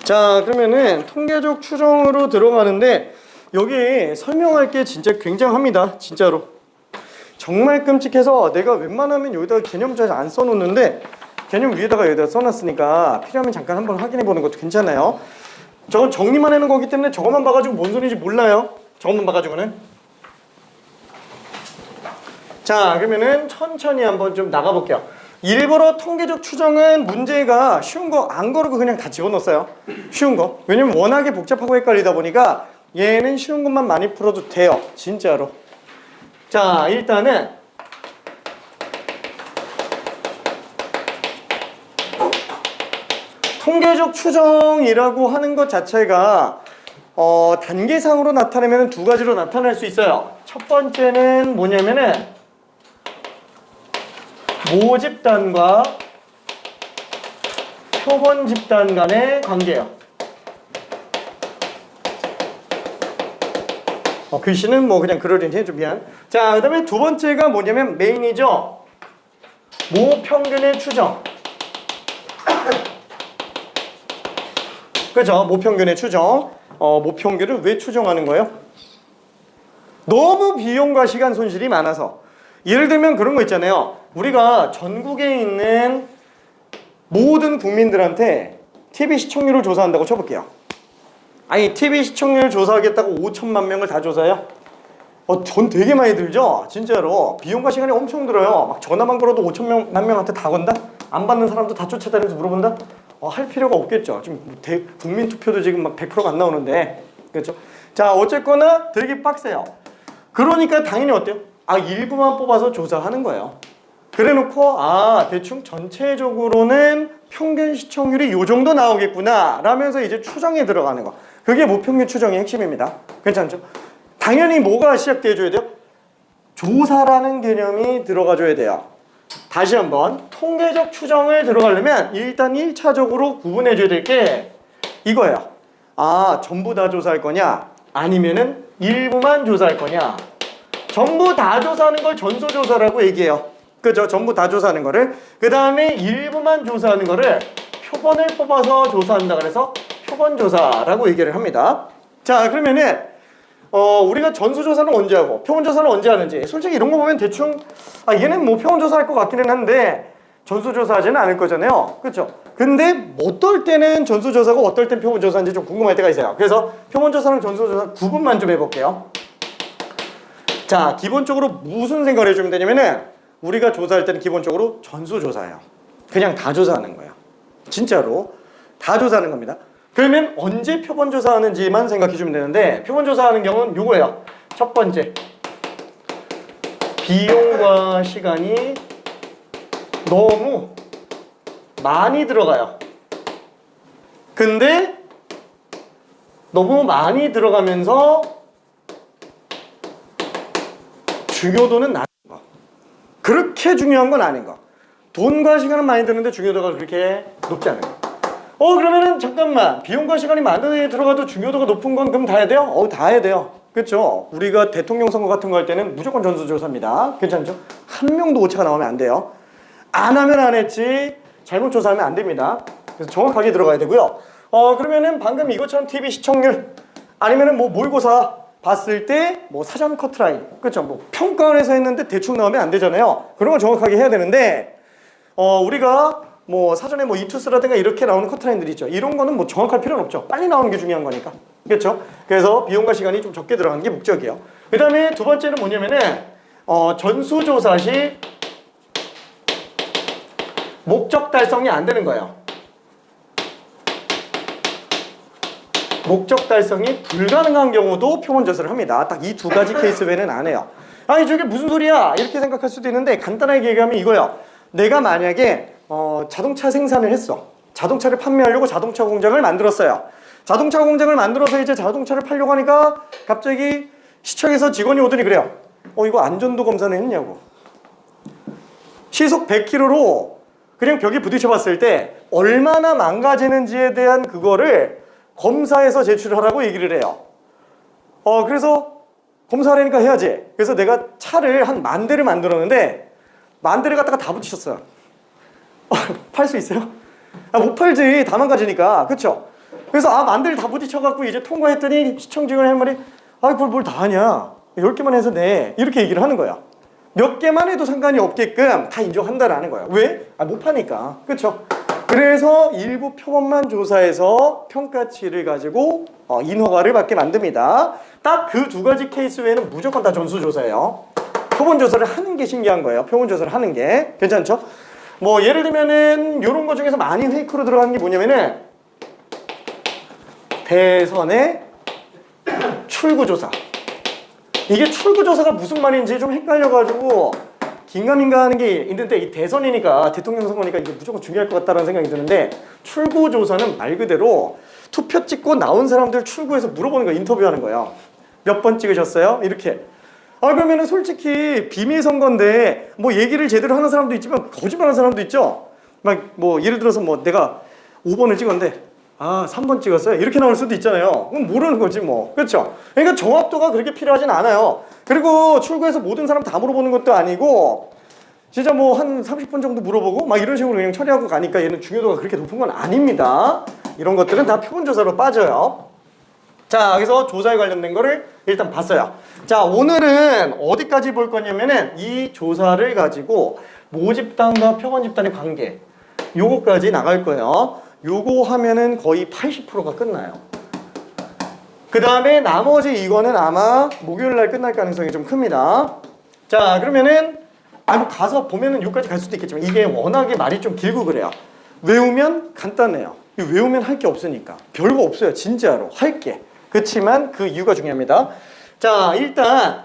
자, 그러면은 통계적 추정으로 들어가는데 여기 설명할 게 진짜 굉장합니다. 진짜로. 정말 끔찍해서 내가 웬만하면 여기다가 개념 잘 안 써놓는데 개념 위에다가 여기다 써놨으니까 필요하면 잠깐 한번 확인해 보는 것도 괜찮아요. 저건 정리만 해놓은 거기 때문에 저것만 봐가지고 뭔 소리인지 몰라요. 저것만 봐가지고는. 자, 그러면은 천천히 한번 좀 나가볼게요. 일부러 통계적 추정은 문제가 쉬운 거 안 거르고 그냥 다 집어넣었어요. 쉬운 거. 왜냐면 워낙에 복잡하고 헷갈리다 보니까 얘는 쉬운 것만 많이 풀어도 돼요. 진짜로. 자, 일단은 통계적 추정이라고 하는 것 자체가 단계상으로 나타내면 두 가지로 나타날 수 있어요. 첫 번째는 뭐냐면은 모집단과 표본 집단 간의 관계예요. 글씨는 뭐 그냥 그러려니 해줘. 미안. 자, 그 다음에 두 번째가 뭐냐면 메인이죠. 모평균의 추정. 그죠? 모평균의 추정. 모평균을 왜 추정하는 거예요? 너무 비용과 시간 손실이 많아서. 예를 들면 그런 거 있잖아요. 우리가 전국에 있는 모든 국민들한테 TV 시청률을 조사한다고 쳐볼게요. 아니, TV 시청률 조사하겠다고 5천만 명을 다 조사해요? 돈 되게 많이 들죠? 진짜로. 비용과 시간이 엄청 들어요. 막 전화만 걸어도 5천만 명한테 다 건다? 안 받는 사람도 다 쫓아다니면서 물어본다? 할 필요가 없겠죠. 지금 국민 투표도 지금 막 100%가 안 나오는데. 그렇죠? 자, 어쨌거나 되게 빡세요. 그러니까 당연히 어때요? 일부만 뽑아서 조사하는 거예요. 그래 놓고 대충 전체적으로는 평균 시청률이 요 정도 나오겠구나 라면서 이제 추정에 들어가는 거. 그게 모평균 추정의 핵심입니다. 괜찮죠? 당연히 뭐가 시작돼줘야 돼요? 조사라는 개념이 들어가줘야 돼요. 다시 한번 통계적 추정을 들어가려면 일단 1차적으로 구분해줘야 될 게 이거예요. 전부 다 조사할 거냐? 아니면은 일부만 조사할 거냐? 전부 다 조사하는 걸 전수조사라고 얘기해요. 그죠? 전부 다 조사하는 거를. 그 다음에 일부만 조사하는 거를 표본을 뽑아서 조사한다 그래서 표본조사라고 얘기를 합니다. 자, 그러면은 우리가 전수조사는 언제 하고 표본조사는 언제 하는지 솔직히 이런 거 보면 대충 얘는 뭐 표본조사 할 것 같기는 한데 전수조사 하지는 않을 거잖아요. 그렇죠? 근데 어떨 때는 전수조사고 어떨 땐 표본조사인지 좀 궁금할 때가 있어요. 그래서 표본조사랑 전수조사 구분만 좀 해볼게요. 자, 기본적으로 무슨 생각을 해주면 되냐면은 우리가 조사할 때는 기본적으로 전수조사예요. 그냥 다 조사하는 거예요. 진짜로 다 조사하는 겁니다. 그러면 언제 표본조사하는지만 생각해주면 되는데 표본조사하는 경우는 요거예요. 첫 번째, 비용과 시간이 너무 많이 들어가요. 근데 너무 많이 들어가면서 중요도는 낮은 거. 그렇게 중요한 건 아닌 거. 돈과 시간은 많이 드는데 중요도가 그렇게 높지 않은 거. 그러면은 잠깐만, 비용과 시간이 많이 들어가도 중요도가 높은 건 그럼 다 해야 돼요? 다 해야 돼요. 그렇죠? 우리가 대통령 선거 같은 거 할 때는 무조건 전수조사입니다. 괜찮죠? 한 명도 오차가 나오면 안 돼요. 안 하면 안 했지 잘못 조사하면 안 됩니다. 그래서 정확하게 들어가야 되고요. 그러면은 방금 이것처럼 TV 시청률 아니면은 뭐 모의고사 봤을 때 뭐 사전 커트라인, 그렇죠? 뭐 평가원에서 했는데 대충 나오면 안 되잖아요. 그런 거 정확하게 해야 되는데 우리가 뭐 사전에 뭐 이투스라든가 이렇게 나오는 커트라인들이 있죠. 이런 거는 뭐 정확할 필요는 없죠. 빨리 나오는 게 중요한 거니까. 그렇죠? 그래서 비용과 시간이 좀 적게 들어가는 게 목적이에요. 그 다음에 두 번째는 뭐냐면은 전수조사 시 목적 달성이 안 되는 거예요. 목적 달성이 불가능한 경우도 표본조사를 합니다. 딱 이 두 가지 케이스 외에는 안 해요. 아니 저게 무슨 소리야 이렇게 생각할 수도 있는데 간단하게 얘기하면 이거예요. 내가 만약에 자동차 생산을 했어. 자동차를 판매하려고 자동차 공장을 만들었어요. 자동차 공장을 만들어서 이제 자동차를 팔려고 하니까 갑자기 시청에서 직원이 오더니 그래요. 이거 안전도 검사는 했냐고. 시속 100km로 그냥 벽에 부딪혀 봤을 때 얼마나 망가지는지에 대한 그거를 검사해서 제출하라고 얘기를 해요. 그래서 검사하려니까 해야지. 그래서 내가 차를 한 10,000대를 만들었는데 10,000대를 갖다가 다 붙이셨어요. 팔 수 있어요? 못 팔지. 다 망가지니까. 그쵸? 그래서 10,000대를 다 부딪혀갖고 이제 통과했더니 시청 직원이 한 말이 그걸 뭘 다 하냐. 10개만 해서 내. 이렇게 얘기를 하는 거야. 몇 개만 해도 상관이 없게끔 다 인정한다라는 거야. 왜? 못 파니까. 그쵸? 그래서 일부 표본만 조사해서 평가치를 가지고 인허가를 받게 만듭니다. 딱 그 두 가지 케이스 외에는 무조건 다 전수조사예요. 표본조사를 하는 게 신기한 거예요. 표본조사를 하는 게. 괜찮죠? 뭐 예를 들면은 요런 거 중에서 많이 페이크로 들어가는 게 뭐냐면은 대선의 출구조사. 이게 출구조사가 무슨 말인지 좀 헷갈려가지고 긴가민가 하는 게 있는데, 이 대선이니까 대통령 선거니까 이게 무조건 중요할 것 같다는 생각이 드는데, 출구조사는 말 그대로 투표 찍고 나온 사람들 출구에서 물어보는 거예요. 인터뷰하는 거예요. 몇 번 찍으셨어요? 이렇게. 그러면은 솔직히 비밀 선거인데 뭐 얘기를 제대로 하는 사람도 있지만 거짓말하는 사람도 있죠. 막 뭐 예를 들어서 뭐 내가 5번을 찍었는데 3번 찍었어요. 이렇게 나올 수도 있잖아요. 그럼 모르는 거지 뭐. 그렇죠? 그러니까 정확도가 그렇게 필요하진 않아요. 그리고 출구에서 모든 사람 다 물어보는 것도 아니고 진짜 뭐 한 30분 정도 물어보고 막 이런 식으로 그냥 처리하고 가니까 얘는 중요도가 그렇게 높은 건 아닙니다. 이런 것들은 다 표본조사로 빠져요. 자, 그래서 조사에 관련된 거를 일단 봤어요. 자, 오늘은 어디까지 볼 거냐면은 이 조사를 가지고 모집단과 표본집단의 관계, 요거까지 나갈 거예요. 요거 하면은 거의 80%가 끝나요. 그 다음에 나머지 이거는 아마 목요일날 끝날 가능성이 좀 큽니다. 자, 그러면은 뭐 가서 보면은 여기까지 갈 수도 있겠지만 이게 워낙에 말이 좀 길고 그래요. 외우면 간단해요. 외우면 할 게 없으니까. 별거 없어요. 진짜로. 할 게. 그렇지만 그 이유가 중요합니다. 자, 일단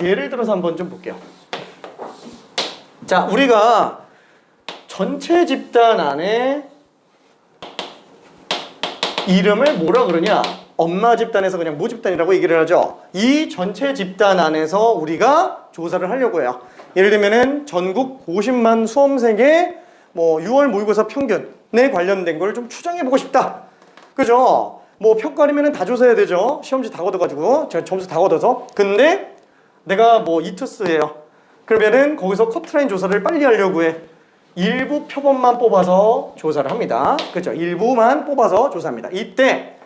예를 들어서 한번 좀 볼게요. 자, 우리가 전체 집단 안에 이름을 뭐라 그러냐? 엄마 집단에서 그냥 모집단이라고 얘기를 하죠. 이 전체 집단 안에서 우리가 조사를 하려고 해요. 예를 들면은 전국 50만 수험생의 뭐 6월 모의고사 평균에 관련된 걸 좀 추정해 보고 싶다. 그죠? 뭐 평가리면은 다 조사해야 되죠. 시험지 다 걷어가지고 제가 점수 다 걷어서. 근데 내가 뭐 이투스예요. 그러면은 거기서 커트라인 조사를 빨리 하려고 해. 일부 표본만 뽑아서 조사를 합니다. 그렇죠? 일부만 뽑아서 조사합니다. 이때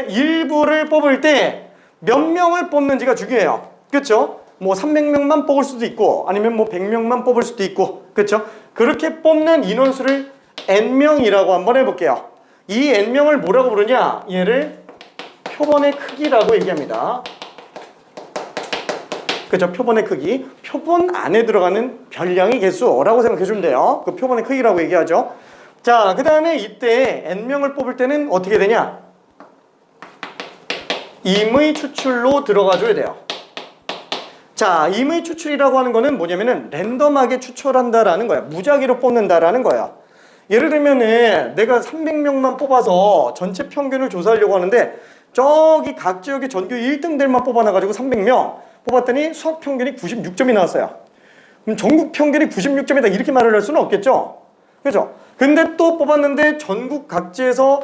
일부를 뽑을 때 몇 명을 뽑는지가 중요해요. 그렇죠? 뭐 300명만 뽑을 수도 있고 아니면 뭐 100명만 뽑을 수도 있고. 그렇죠? 그렇게 뽑는 인원수를 N명이라고 한번 해볼게요. 이 N명을 뭐라고 부르냐? 얘를 표본의 크기라고 얘기합니다. 그죠? 표본의 크기. 표본 안에 들어가는 별량의 개수라고 생각해주면 돼요. 그 표본의 크기라고 얘기하죠. 자, 그 다음에 이때 N명을 뽑을 때는 어떻게 되냐? 임의 추출로 들어가줘야 돼요. 자, 임의 추출이라고 하는 거는 뭐냐면은 랜덤하게 추출한다라는 거야. 무작위로 뽑는다라는 거야. 예를 들면은 내가 300명만 뽑아서 전체 평균을 조사하려고 하는데 저기 각 지역의 전교 1등들만 뽑아놔가지고 300명 뽑았더니 수학 평균이 96점이 나왔어요. 그럼 전국 평균이 96점이다 이렇게 말을 할 수는 없겠죠? 그죠? 근데 또 뽑았는데 전국 각지에서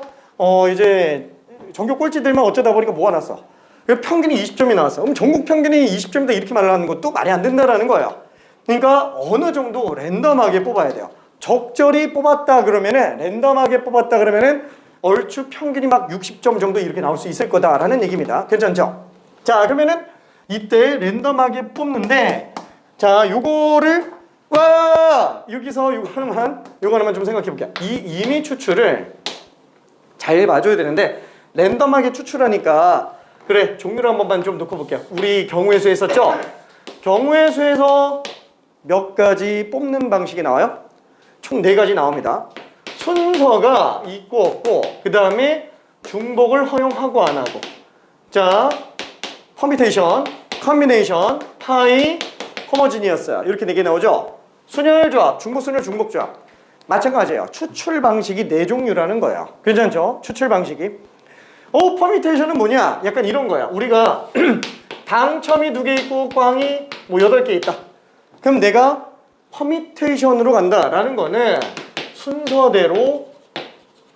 이제 전교 꼴찌들만 어쩌다 보니까 모아놨어. 평균이 20점이 나왔어. 그럼 전국 평균이 20점이다 이렇게 말을 하는 것도 말이 안 된다라는 거예요. 그러니까 어느 정도 랜덤하게 뽑아야 돼요. 적절히 뽑았다 그러면은 랜덤하게 뽑았다 그러면은 얼추 평균이 막 60점 정도 이렇게 나올 수 있을 거다라는 얘기입니다. 괜찮죠? 자, 그러면은 이때 랜덤하게 뽑는데 자, 요거를 여기서 요거 하나만 좀 생각해 볼게요. 이 임의 추출을 잘 봐줘야 되는데 랜덤하게 추출하니까 그래, 종류를 한 번만 좀 놓고 볼게요. 우리 경우의 수 했었죠? 경우의 수에서 몇 가지 뽑는 방식이 나와요? 총 4가지 나옵니다. 순서가 있고 없고, 그 다음에 중복을 허용하고 안 하고. 자, 퍼미테이션, 컨비네이션, 파이, 호모지니어스 이렇게 4개 나오죠? 순혈조합, 중복순혈, 중복조합. 마찬가지예요. 추출 방식이 4종류라는 거예요. 괜찮죠? 추출 방식이. 퍼미테이션은 뭐냐? 약간 이런 거야. 우리가 당첨이 2개 있고 꽝이 뭐 8개 있다. 그럼 내가 퍼미테이션으로 간다라는 거는 순서대로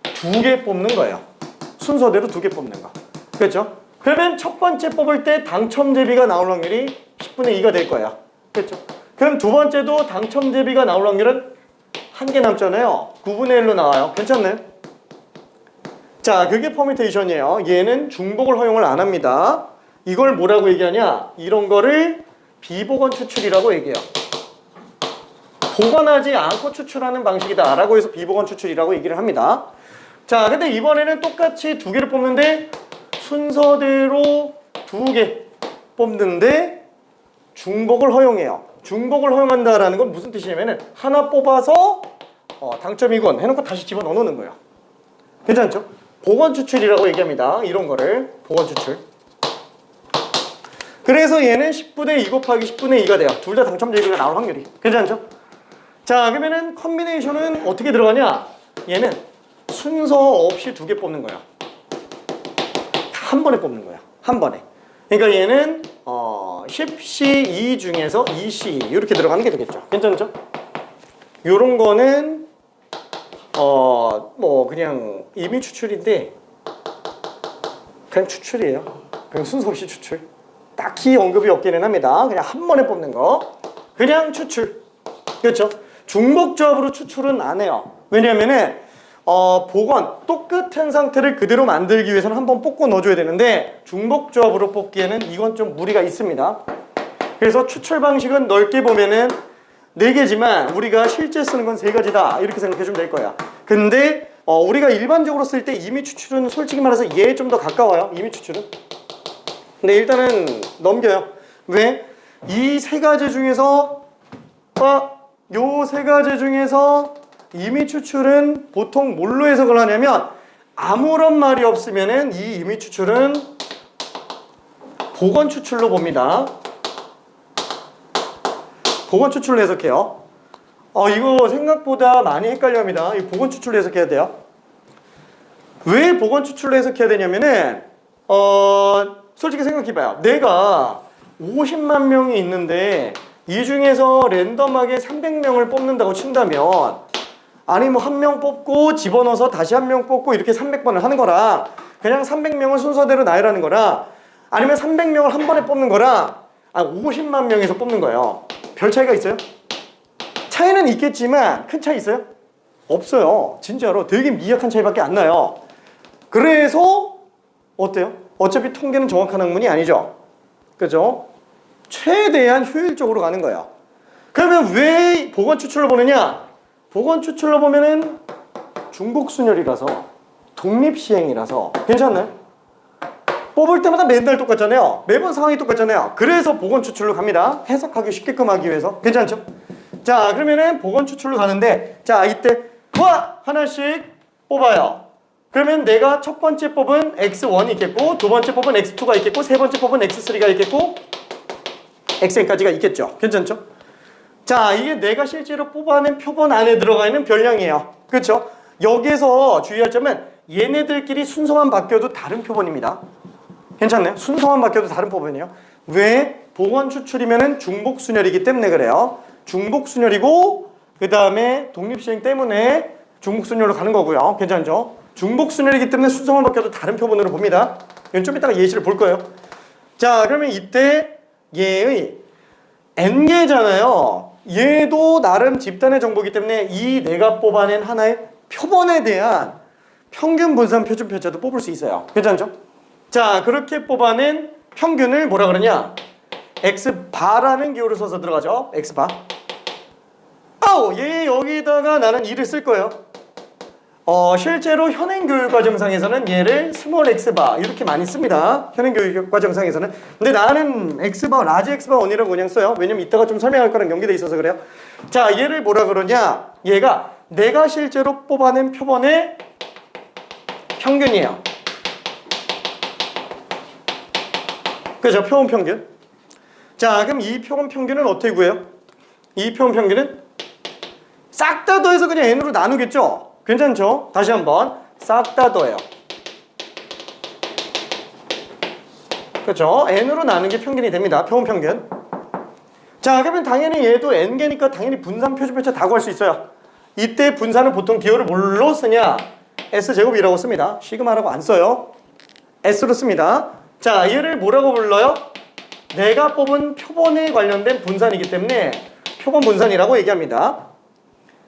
2개 뽑는 거예요. 순서대로 2개 뽑는 거. 그렇죠? 그러면 첫 번째 뽑을 때 당첨 대비가 나올 확률이 10분의 2가 될 거야. 그렇죠? 그럼 두 번째도 당첨 대비가 나올 확률은 1개 남잖아요. 9분의 1로 나와요. 괜찮나요? 자, 그게 퍼미테이션이에요. 얘는 중복을 허용을 안 합니다. 이걸 뭐라고 얘기하냐? 이런 거를 비보건 추출이라고 얘기해요. 보관하지 않고 추출하는 방식이다 라고 해서 비보건 추출이라고 얘기를 합니다. 자, 근데 이번에는 똑같이 2개를 뽑는데 순서대로 2개 뽑는데 중복을 허용해요. 중복을 허용한다라는 건 무슨 뜻이냐면은 하나 뽑아서 당점이군 해놓고 다시 집어넣어 놓는 거예요. 괜찮죠? 복원 추출이라고 얘기합니다. 이런 거를 복원 추출. 그래서 얘는 10분의 2 곱하기 10분의 2가 돼요. 둘 다 당첨 제곱이 나올 확률이. 괜찮죠? 자, 그러면은 컨비네이션은 어떻게 들어가냐? 얘는 순서 없이 두 개 뽑는 거야. 한 번에 뽑는 거야. 한 번에. 그러니까 얘는 10C2 중에서 2C 이렇게 들어가는 게 되겠죠. 괜찮죠? 요런 거는 뭐 그냥 임의 추출인데 그냥 추출이에요. 그냥 순서 없이 추출. 딱히 언급이 없기는 합니다. 그냥 한 번에 뽑는 거. 그냥 추출. 그렇죠? 중복조합으로 추출은 안 해요. 왜냐면은 복원, 똑같은 상태를 그대로 만들기 위해서는 한번 뽑고 넣어줘야 되는데 중복조합으로 뽑기에는 이건 좀 무리가 있습니다. 그래서 추출 방식은 넓게 보면은 4개지만 우리가 실제 쓰는 건 3가지다 이렇게 생각해주면 될 거야. 근데 우리가 일반적으로 쓸 때 임의 추출은 솔직히 말해서 얘에 좀 더 가까워요. 임의 추출은. 근데 일단은 넘겨요. 왜? 이 3가지 중에서 요 3가지 중에서 임의 추출은 보통 뭘로 해석을 하냐면 아무런 말이 없으면은 이 임의 추출은 복원 추출로 봅니다. 복원 추출로 해석해요. 이거 생각보다 많이 헷갈려 합니다. 이 복원 추출로 해석해야 돼요. 왜 복원 추출로 해석해야 되냐면은 솔직히 생각해봐요. 내가 50만 명이 있는데 이 중에서 랜덤하게 300명을 뽑는다고 친다면 아니 뭐 한 명 뽑고 집어넣어서 다시 한 명 뽑고 이렇게 300번을 하는 거랑 그냥 300명을 순서대로 나열하는 거랑 아니면 300명을 한 번에 뽑는 거랑 50만 명에서 뽑는 거예요. 별 차이가 있어요? 차이는 있겠지만 큰 차이 있어요? 없어요. 진짜로 되게 미약한 차이밖에 안 나요. 그래서 어때요? 어차피 통계는 정확한 학문이 아니죠. 그죠? 최대한 효율적으로 가는 거예요. 그러면 왜 복원 추출로 보느냐? 복원 추출로 보면은 중복순열이라서 독립시행이라서 괜찮나요? 뽑을 때마다 맨날 똑같잖아요. 매번 상황이 똑같잖아요. 그래서 복원 추출로 갑니다. 해석하기 쉽게끔 하기 위해서. 괜찮죠? 자, 그러면은 복원 추출로 가는데 자, 이때 하나씩 뽑아요. 그러면 내가 첫 번째 뽑은 X1이 있겠고 두 번째 뽑은 X2가 있겠고 세 번째 뽑은 X3가 있겠고 XN까지가 있겠죠. 괜찮죠? 자, 이게 내가 실제로 뽑아낸 표본 안에 들어가 있는 별량이에요. 그렇죠? 여기서 주의할 점은 얘네들끼리 순서만 바뀌어도 다른 표본입니다. 괜찮나요? 순서만 바뀌어도 다른 표본이에요. 왜? 복원 추출이면은 중복순열이기 때문에 그래요. 중복순열이고 그 다음에 독립시행 때문에 중복순열로 가는 거고요. 괜찮죠? 중복순열이기 때문에 순서만 바뀌어도 다른 표본으로 봅니다. 이건 좀 이따가 예시를 볼 거예요. 자, 그러면 이때 얘의 N개잖아요. 얘도 나름 집단의 정보이기 때문에 이 내가 뽑아낸 하나의 표본에 대한 평균 분산 표준 편차도 뽑을 수 있어요. 괜찮죠? 자, 그렇게 뽑아낸 평균을 뭐라 그러냐? X바라는 기호를 써서 들어가죠. X바. 얘 여기다가 나는 2를 쓸 거예요. 실제로 현행 교육과정상에서는 얘를 스몰 X바 이렇게 많이 씁니다. 현행 교육과정상에서는. 근데 나는 X바, 라지 X바 1이라고 그냥 써요. 왜냐면 이따가 좀 설명할 거랑 연계돼 있어서 그래요. 자, 얘를 뭐라 그러냐? 얘가 내가 실제로 뽑아낸 표본의 평균이에요. 그죠? 표본 평균. 자, 그럼 이 표본 평균은 어떻게 구해요? 이 표본 평균은 싹 다 더해서 그냥 N으로 나누겠죠? 괜찮죠? 다시 한번 싹 다 더해요. 그렇죠? N으로 나누는 게 평균이 됩니다. 표본 평균. 자, 그러면 당연히 얘도 N개니까 당연히 분산 표준 편차 다 구할 수 있어요. 이때 분산은 보통 기호를 뭘로 쓰냐? S제곱이라고 씁니다. 시그마라고 안 써요. S로 씁니다. 자, 얘를 뭐라고 불러요? 내가 뽑은 표본에 관련된 분산이기 때문에 표본 분산이라고 얘기합니다.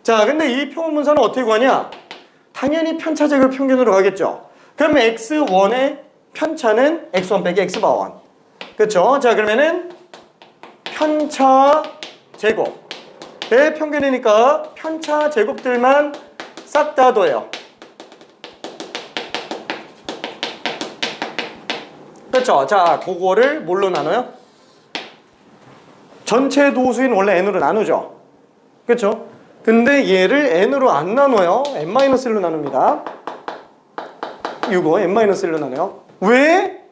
자, 근데 이 표본 분산은 어떻게 구하냐? 당연히 편차 제곱 평균으로 가겠죠. 그러면 X1의 편차는 X1 빼기 X바1. 그렇죠? 자, 그러면은 편차 제곱의 평균이니까 편차 제곱들만 싹 다 더해요. 그렇죠? 자, 그거를 뭘로 나눠요? 전체 도수인 원래 n으로 나누죠. 그렇죠? 근데 얘를 n으로 안 나눠요. n-1로 나눕니다. 이거 n-1로 나눠요. 왜?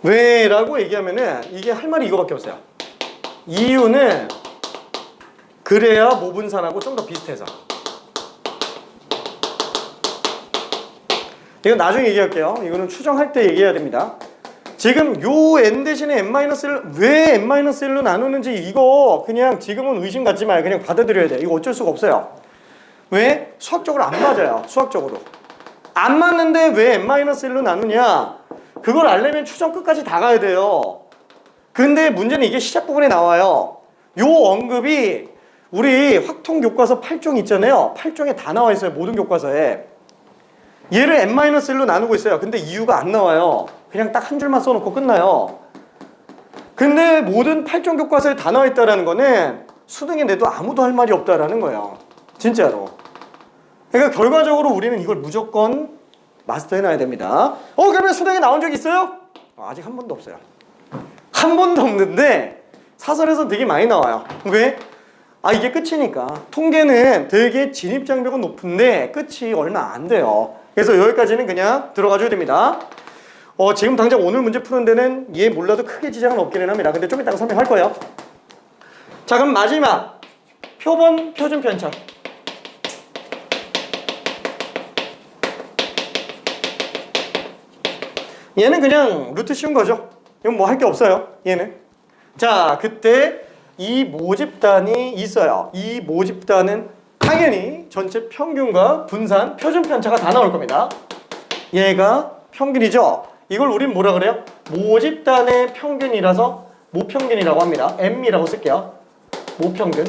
왜라고 얘기하면은 이게 할 말이 이거밖에 없어요. 이유는 그래야 모분산하고 좀 더 비슷해서. 이건 나중에 얘기할게요. 이거는 추정할 때 얘기해야 됩니다. 지금 요 n 대신에 n-1을 왜 n-1로 나누는지 이거 그냥 지금은 의심 갖지 마요. 그냥 받아들여야 돼요. 이거 어쩔 수가 없어요. 왜? 수학적으로 안 맞아요. 수학적으로. 안 맞는데 왜 n-1로 나누냐? 그걸 알려면 추정 끝까지 다 가야 돼요. 근데 문제는 이게 시작 부분에 나와요. 요 언급이 우리 확통 교과서 8종 있잖아요. 8종에 다 나와 있어요. 모든 교과서에. 얘를 n-1로 나누고 있어요. 근데 이유가 안 나와요. 그냥 딱 한 줄만 써놓고 끝나요. 근데 모든 8종 교과서에 다 나와 있다는 거는 수능에 내도 아무도 할 말이 없다라는 거예요. 진짜로. 그러니까 결과적으로 우리는 이걸 무조건 마스터해놔야 됩니다. 그러면 수능에 나온 적 있어요? 아직 한 번도 없어요. 한 번도 없는데 사설에서 되게 많이 나와요. 왜? 이게 끝이니까. 통계는 되게 진입장벽은 높은데 끝이 얼마 안 돼요. 그래서 여기까지는 그냥 들어가줘야 됩니다. 지금 당장 오늘 문제 푸는 데는 얘 몰라도 크게 지장은 없기는 합니다. 근데 좀 이따가 설명할 거예요. 자, 그럼 마지막 표본 표준 편차. 얘는 그냥 루트 씌운 거죠. 이건 뭐 할 게 없어요. 얘는. 자, 그때 이 모집단이 있어요. 이 모집단은 당연히 전체 평균과 분산, 표준 편차가 다 나올 겁니다. 얘가 평균이죠. 이걸 우린 뭐라 그래요? 모집단의 평균이라서 모평균이라고 합니다. M이라고 쓸게요. 모평균.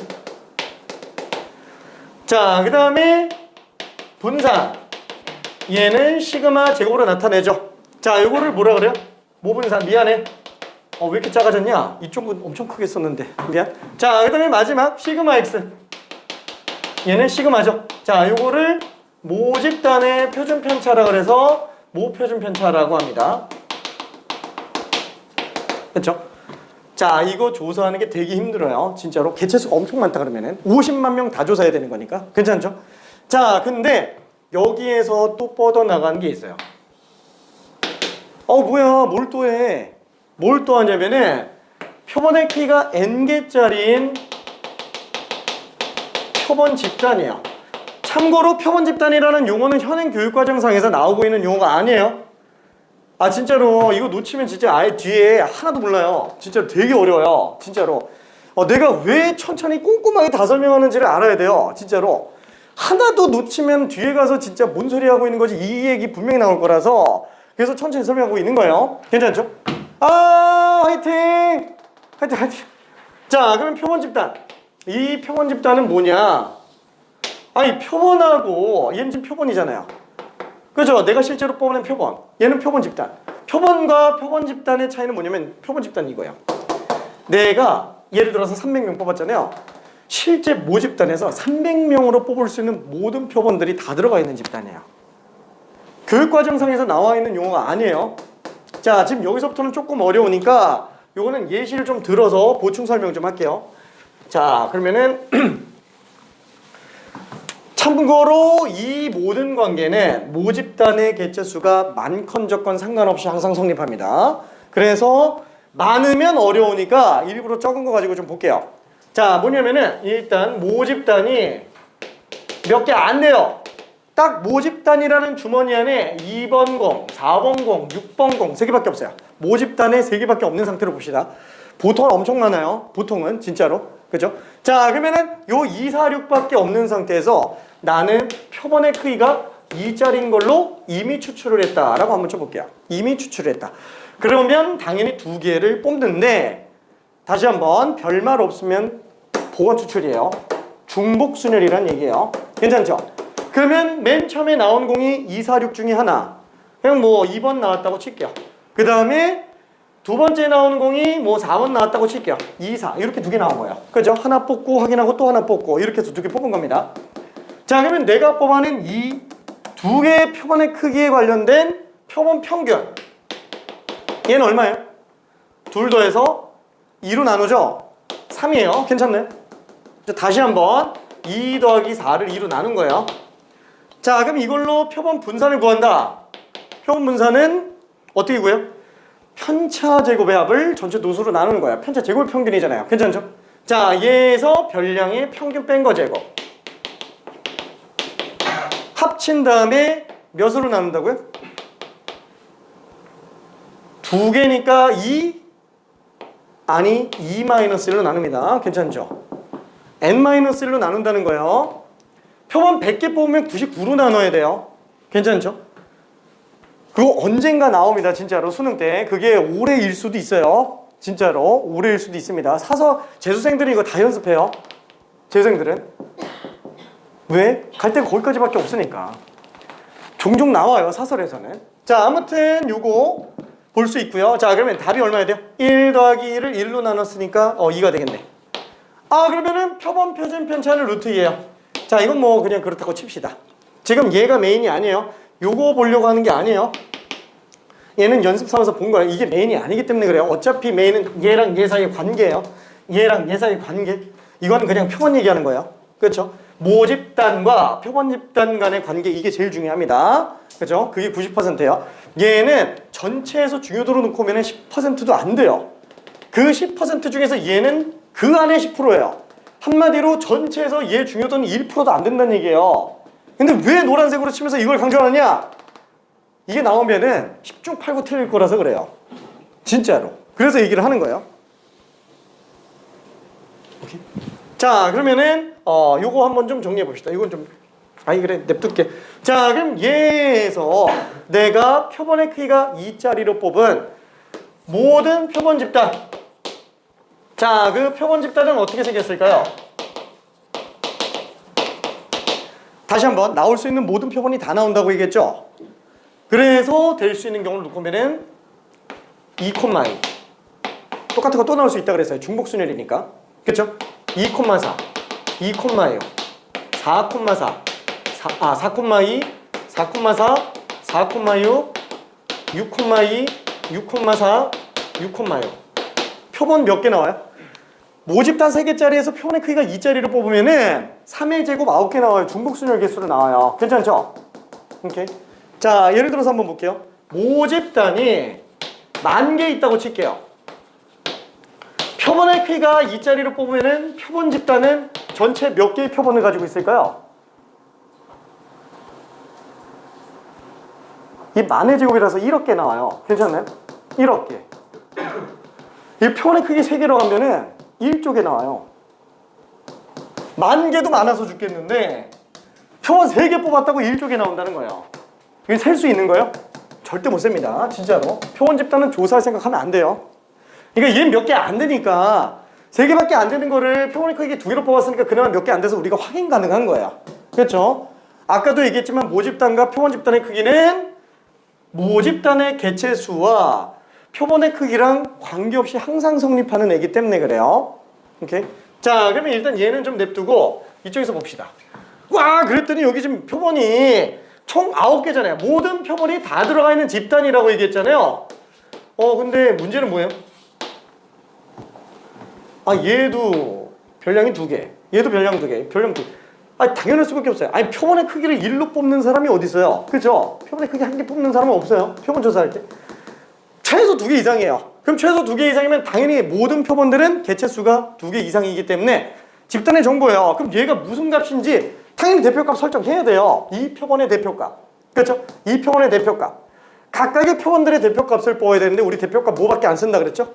자, 그 다음에 분산. 얘는 시그마 제곱으로 나타내죠. 자, 요거를 뭐라 그래요? 모분산. 미안해. 왜 이렇게 작아졌냐? 이쪽은 엄청 크게 썼는데. 미안. 자, 그 다음에 마지막 시그마 X. 얘는 시그마죠. 자, 요거를 모집단의 표준 편차라 그래서 모표준 편차라고 합니다. 그렇죠? 자, 이거 조사하는 게 되게 힘들어요. 진짜로. 개체수가 엄청 많다 그러면은 50만 명 다 조사해야 되는 거니까. 괜찮죠? 자, 근데 여기에서 또 뻗어나가는 게 있어요. 뭐야, 뭘 또 해? 뭘 또 하냐면은 표본의 키가 n개짜리인 표본 집단이에요. 참고로 표본 집단이라는 용어는 현행 교육과정상에서 나오고 있는 용어가 아니에요. 진짜로 이거 놓치면 진짜 아예 뒤에 하나도 몰라요. 진짜로 되게 어려워요. 진짜로. 내가 왜 천천히 꼼꼼하게 다 설명하는지를 알아야 돼요. 진짜로. 하나도 놓치면 뒤에 가서 진짜 뭔 소리 하고 있는 거지 이 얘기 분명히 나올 거라서 그래서 천천히 설명하고 있는 거예요. 괜찮죠? 화이팅! 화이팅! 자, 그러면 표본 집단. 이 표본 집단은 뭐냐? 표본하고 얘는 지금 표본이잖아요. 그죠? 내가 실제로 뽑는 표본. 얘는 표본 집단. 표본과 표본 집단의 차이는 뭐냐면 표본 집단이 이거예요. 내가 예를 들어서 300명 뽑았잖아요. 실제 모집단에서 300명으로 뽑을 수 있는 모든 표본들이 다 들어가 있는 집단이에요. 교육과정상에서 나와 있는 용어가 아니에요. 자, 지금 여기서부터는 조금 어려우니까 요거는 예시를 좀 들어서 보충 설명 좀 할게요. 자, 그러면은 참고로 이 모든 관계는 모집단의 개체수가 많건 적건 상관없이 항상 성립합니다. 그래서 많으면 어려우니까 일부러 적은 거 가지고 좀 볼게요. 자, 뭐냐면은 일단 모집단이 몇 개 안 돼요. 딱 모집단이라는 주머니 안에 2번 공, 4번 공, 6번 공 3개밖에 없어요. 모집단에 3개밖에 없는 상태로 봅시다. 보통은 엄청 많아요. 보통은 진짜로. 그죠? 자, 그러면은 요 2, 4, 6밖에 없는 상태에서 나는 표본의 크기가 2짜리인 걸로 이미 추출을 했다라고 한번 쳐볼게요. 이미 추출을 했다. 그러면 당연히 2개를 뽑는데 다시 한번 별말 없으면 보건 추출이에요. 중복순열이란 얘기예요. 괜찮죠? 그러면 맨 처음에 나온 공이 2, 4, 6 중에 하나. 그냥 뭐 2번 나왔다고 칠게요. 그 다음에 두 번째 나오는 공이 뭐 4번 나왔다고 칠게요. 2, 4 이렇게 2개 나온 거예요. 그죠? 하나 뽑고 확인하고 또 하나 뽑고 이렇게 해서 2개 뽑은 겁니다. 자, 그러면 내가 뽑아낸 이 2개의 표본의 크기에 관련된 표본 평균 얘는 얼마예요? 둘 더해서 2로 나누죠? 3이에요. 괜찮나요? 자, 다시 한번 2 더하기 4를 2로 나눈 거예요. 자, 그럼 이걸로 표본 분산을 구한다. 표본 분산은 어떻게 구해요? 편차 제곱의 합을 전체 노수로 나누는 거야. 편차 제곱의 평균이잖아요. 괜찮죠? 자, 얘에서 별량의 평균 뺀 거 제곱. 합친 다음에 몇으로 나눈다고요? 두 개니까 2? 아니, 2-1로 나눕니다. 괜찮죠? n-1로 나눈다는 거예요. 표본 100개 뽑으면 99로 나눠야 돼요. 괜찮죠? 그거 언젠가 나옵니다. 진짜로 수능 때. 그게 올해일 수도 있어요. 진짜로 올해일 수도 있습니다. 사서 재수생들은 이거 다 연습해요. 재수생들은. 왜? 갈 데가 거기까지밖에 없으니까. 종종 나와요. 사설에서는. 자, 아무튼 요거 볼 수 있고요. 자, 그러면 답이 얼마야 돼요? 1 더하기 1을 1로 나눴으니까 2가 되겠네. 아, 그러면은 표본 표준 편차는 루트 2예요. 자, 이건 뭐 그냥 그렇다고 칩시다. 지금 얘가 메인이 아니에요. 요거 보려고 하는 게 아니에요. 얘는 연습 삼아서 본 거예요. 이게 메인이 아니기 때문에 그래요. 어차피 메인은 얘랑 얘 사이의 관계예요. 얘랑 얘 사이의 관계. 이건 그냥 표본 얘기하는 거예요. 그렇죠? 모집단과 표본 집단 간의 관계, 이게 제일 중요합니다. 그렇죠? 그게 90%예요. 얘는 전체에서 중요도로 놓고 보면 10%도 안 돼요. 그 10% 중에서 얘는 그 안에 10%예요. 한마디로 전체에서 얘 중요도는 1%도 안 된다는 얘기예요. 근데 왜 노란색으로 치면서 이걸 강조하느냐? 이게 나오면은 10중 8구 틀릴 거라서 그래요. 진짜로. 그래서 얘기를 하는 거예요. 오케이. 자, 그러면은 요거 한번 좀 정리해 봅시다. 이건 좀 그래 냅둘게. 자, 그럼 얘에서 내가 표본의 크기가 2짜리로 뽑은 모든 표본 집단. 자, 그 표본 집단은 어떻게 생겼을까요? 다시 한번 나올 수 있는 모든 표본이 다 나온다고 얘기했죠? 그래서 될 수 있는 경우를 놓고 보면은 2, 2 똑같은 거 또 나올 수 있다 그랬어요. 중복순열이니까. 그쵸? 2,4 2,6 4,4 4,2 4,4 4,6 6,2 6,4 6,6 표본 몇 개 나와요? 모집단 3개짜리에서 표본의 크기가 2짜리로 뽑으면은 3의 제곱 9개 나와요. 중복순열 개수로 나와요. 괜찮죠? 오케이. 자, 예를 들어서 한번 볼게요. 모집단이 10,000개 있다고 칠게요. 표본의 크기가 2짜리로 뽑으면은 표본 집단은 전체 몇 개의 표본을 가지고 있을까요? 이 10,000의 제곱이라서 1억 개 나와요. 괜찮나요? 1억 개. 이 표본의 크기 3개로 하면은 1쪽에 나와요. 10,000개도 많아서 죽겠는데 표본 3개 뽑았다고 1쪽에 나온다는 거예요. 이게 셀 수 있는 거예요? 절대 못 셉니다. 진짜로. 표본 집단은 조사할 생각하면 안 돼요. 그러니까 얘는 몇 개 안 되니까 3개밖에 안 되는 거를 표본의 크기 2개로 뽑았으니까 그나마 몇 개 안 돼서 우리가 확인 가능한 거야. 그렇죠? 아까도 얘기했지만 모집단과 표본 집단의 크기는 모집단의 개체수와 표본의 크기랑 관계없이 항상 성립하는 애기 때문에 그래요. 오케이? 자, 그러면 일단 얘는 좀 냅두고 이쪽에서 봅시다. 와, 그랬더니 여기 지금 표본이 총 9개잖아요. 모든 표본이 다 들어가 있는 집단이라고 얘기했잖아요. 근데 문제는 뭐예요? 얘도 별량이 2개. 얘도 별량 2개. 별량 2개. 당연할 수밖에 없어요. 표본의 크기를 1로 뽑는 사람이 어디 있어요? 그죠? 표본의 크기 1개 뽑는 사람은 없어요. 표본 조사할 때. 최소 2개 이상이에요. 그럼 최소 2개 이상이면 당연히 모든 표본들은 개체수가 2개 이상이기 때문에 집단의 정보예요. 그럼 얘가 무슨 값인지 당연히 대표값 설정해야 돼요. 이 표본의 대표값. 그렇죠? 이 표본의 대표값. 각각의 표본들의 대표값을 뽑아야 되는데 우리 대표값 뭐밖에 안 쓴다 그랬죠?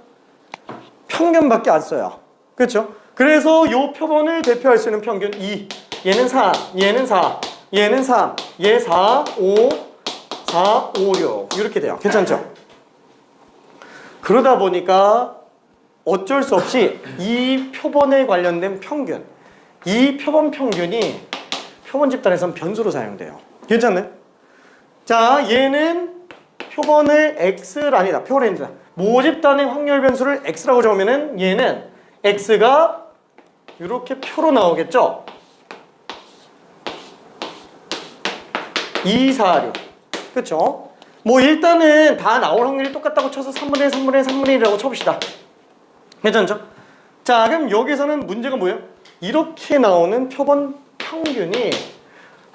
평균밖에 안 써요. 그렇죠? 그래서 이 표본을 대표할 수 있는 평균 2. 얘는 4, 얘는 4, 얘는 3, 얘 4, 5, 4, 5, 6 이렇게 돼요. 괜찮죠? 그러다 보니까 어쩔 수 없이 이 표본에 관련된 평균, 이 표본 평균이 표본 집단에선 변수로 사용돼요. 괜찮나요? 자, 얘는 표본을 X를 아니다. 표본이 아니다. 모집단의 확률 변수를 X라고 적으면은 얘는 X가 이렇게 표로 나오겠죠? 2, 4, 6. 그쵸? 뭐 일단은 다 나올 확률이 똑같다고 쳐서 3분의 1, 3분의 1, 3분의 1이라고 쳐봅시다. 괜찮죠? 자, 그럼 여기서는 문제가 뭐예요? 이렇게 나오는 표본 평균이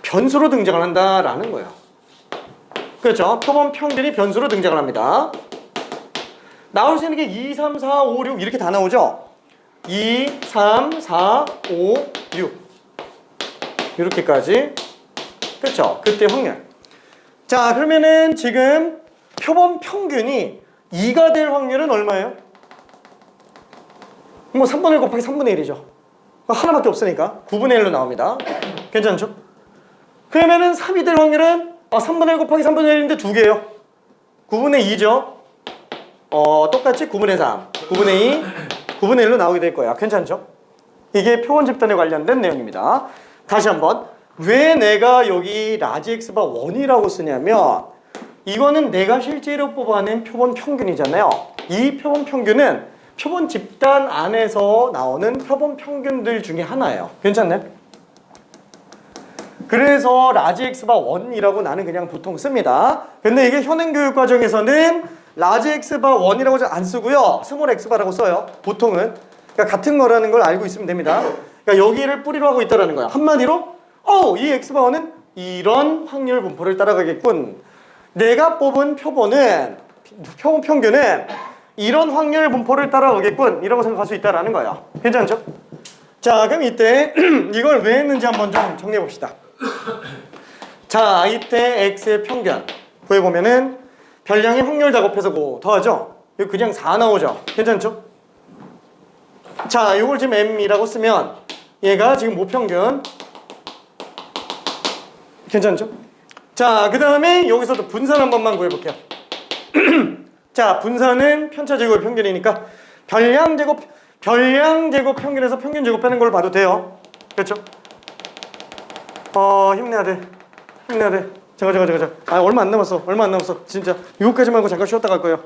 변수로 등장을 한다라는 거예요. 그렇죠? 표본 평균이 변수로 등장을 합니다. 나올 수 있는 게 2, 3, 4, 5, 6 이렇게 다 나오죠? 2, 3, 4, 5, 6 이렇게까지. 그렇죠? 그때 확률. 자, 그러면은 지금 표본 평균이 2가 될 확률은 얼마예요? 뭐 3분의 1 곱하기 3분의 1이죠. 하나밖에 없으니까 9분의 1로 나옵니다. 괜찮죠? 그러면은 3이 될 확률은 3분의 1 곱하기 3분의 1인데 2개예요. 9분의 2죠. 똑같이 9분의 3, 9분의 2, 9분의 1로 나오게 될 거야. 괜찮죠? 이게 표본 집단에 관련된 내용입니다. 다시 한번. 왜 내가 여기 라지 X바 1이라고 쓰냐면 이거는 내가 실제로 뽑아낸 표본 평균이잖아요. 이 표본 평균은 표본 집단 안에서 나오는 표본 평균들 중에 하나예요. 괜찮네? 그래서 라지 X바 1이라고 나는 그냥 보통 씁니다. 근데 이게 현행 교육 과정에서는 라지 X바 1이라고 안 쓰고요. 스몰 X바라고 써요. 보통은. 그러니까 같은 거라는 걸 알고 있으면 됩니다. 그러니까 여기를 뿌리로 하고 있다는 거야. 한마디로 이 X바 1은 이런 확률 분포를 따라가겠군. 내가 뽑은 표본 평균은 이런 확률 분포를 따라가겠군. 이라고 생각할 수 있다는 거야. 괜찮죠? 자, 그럼 이때 이걸 왜 했는지 한번 좀 정리해 봅시다. 자, 이때 X의 평균 구해보면은 별량의 확률 작업해서 더하죠? 이거 그냥 4 나오죠? 괜찮죠? 자, 이걸 지금 M이라고 쓰면 얘가 지금 모평균. 괜찮죠? 자, 그 다음에 여기서도 분산 한 번만 구해볼게요. 자, 분산은 편차 제곱의 평균이니까 별량 제곱 평균에서 평균 제곱 빼는 걸로 봐도 돼요. 그렇죠? 힘내야 돼. 잠깐. 얼마 안 남았어. 진짜. 요거까지 말고 잠깐 쉬었다 갈 거예요.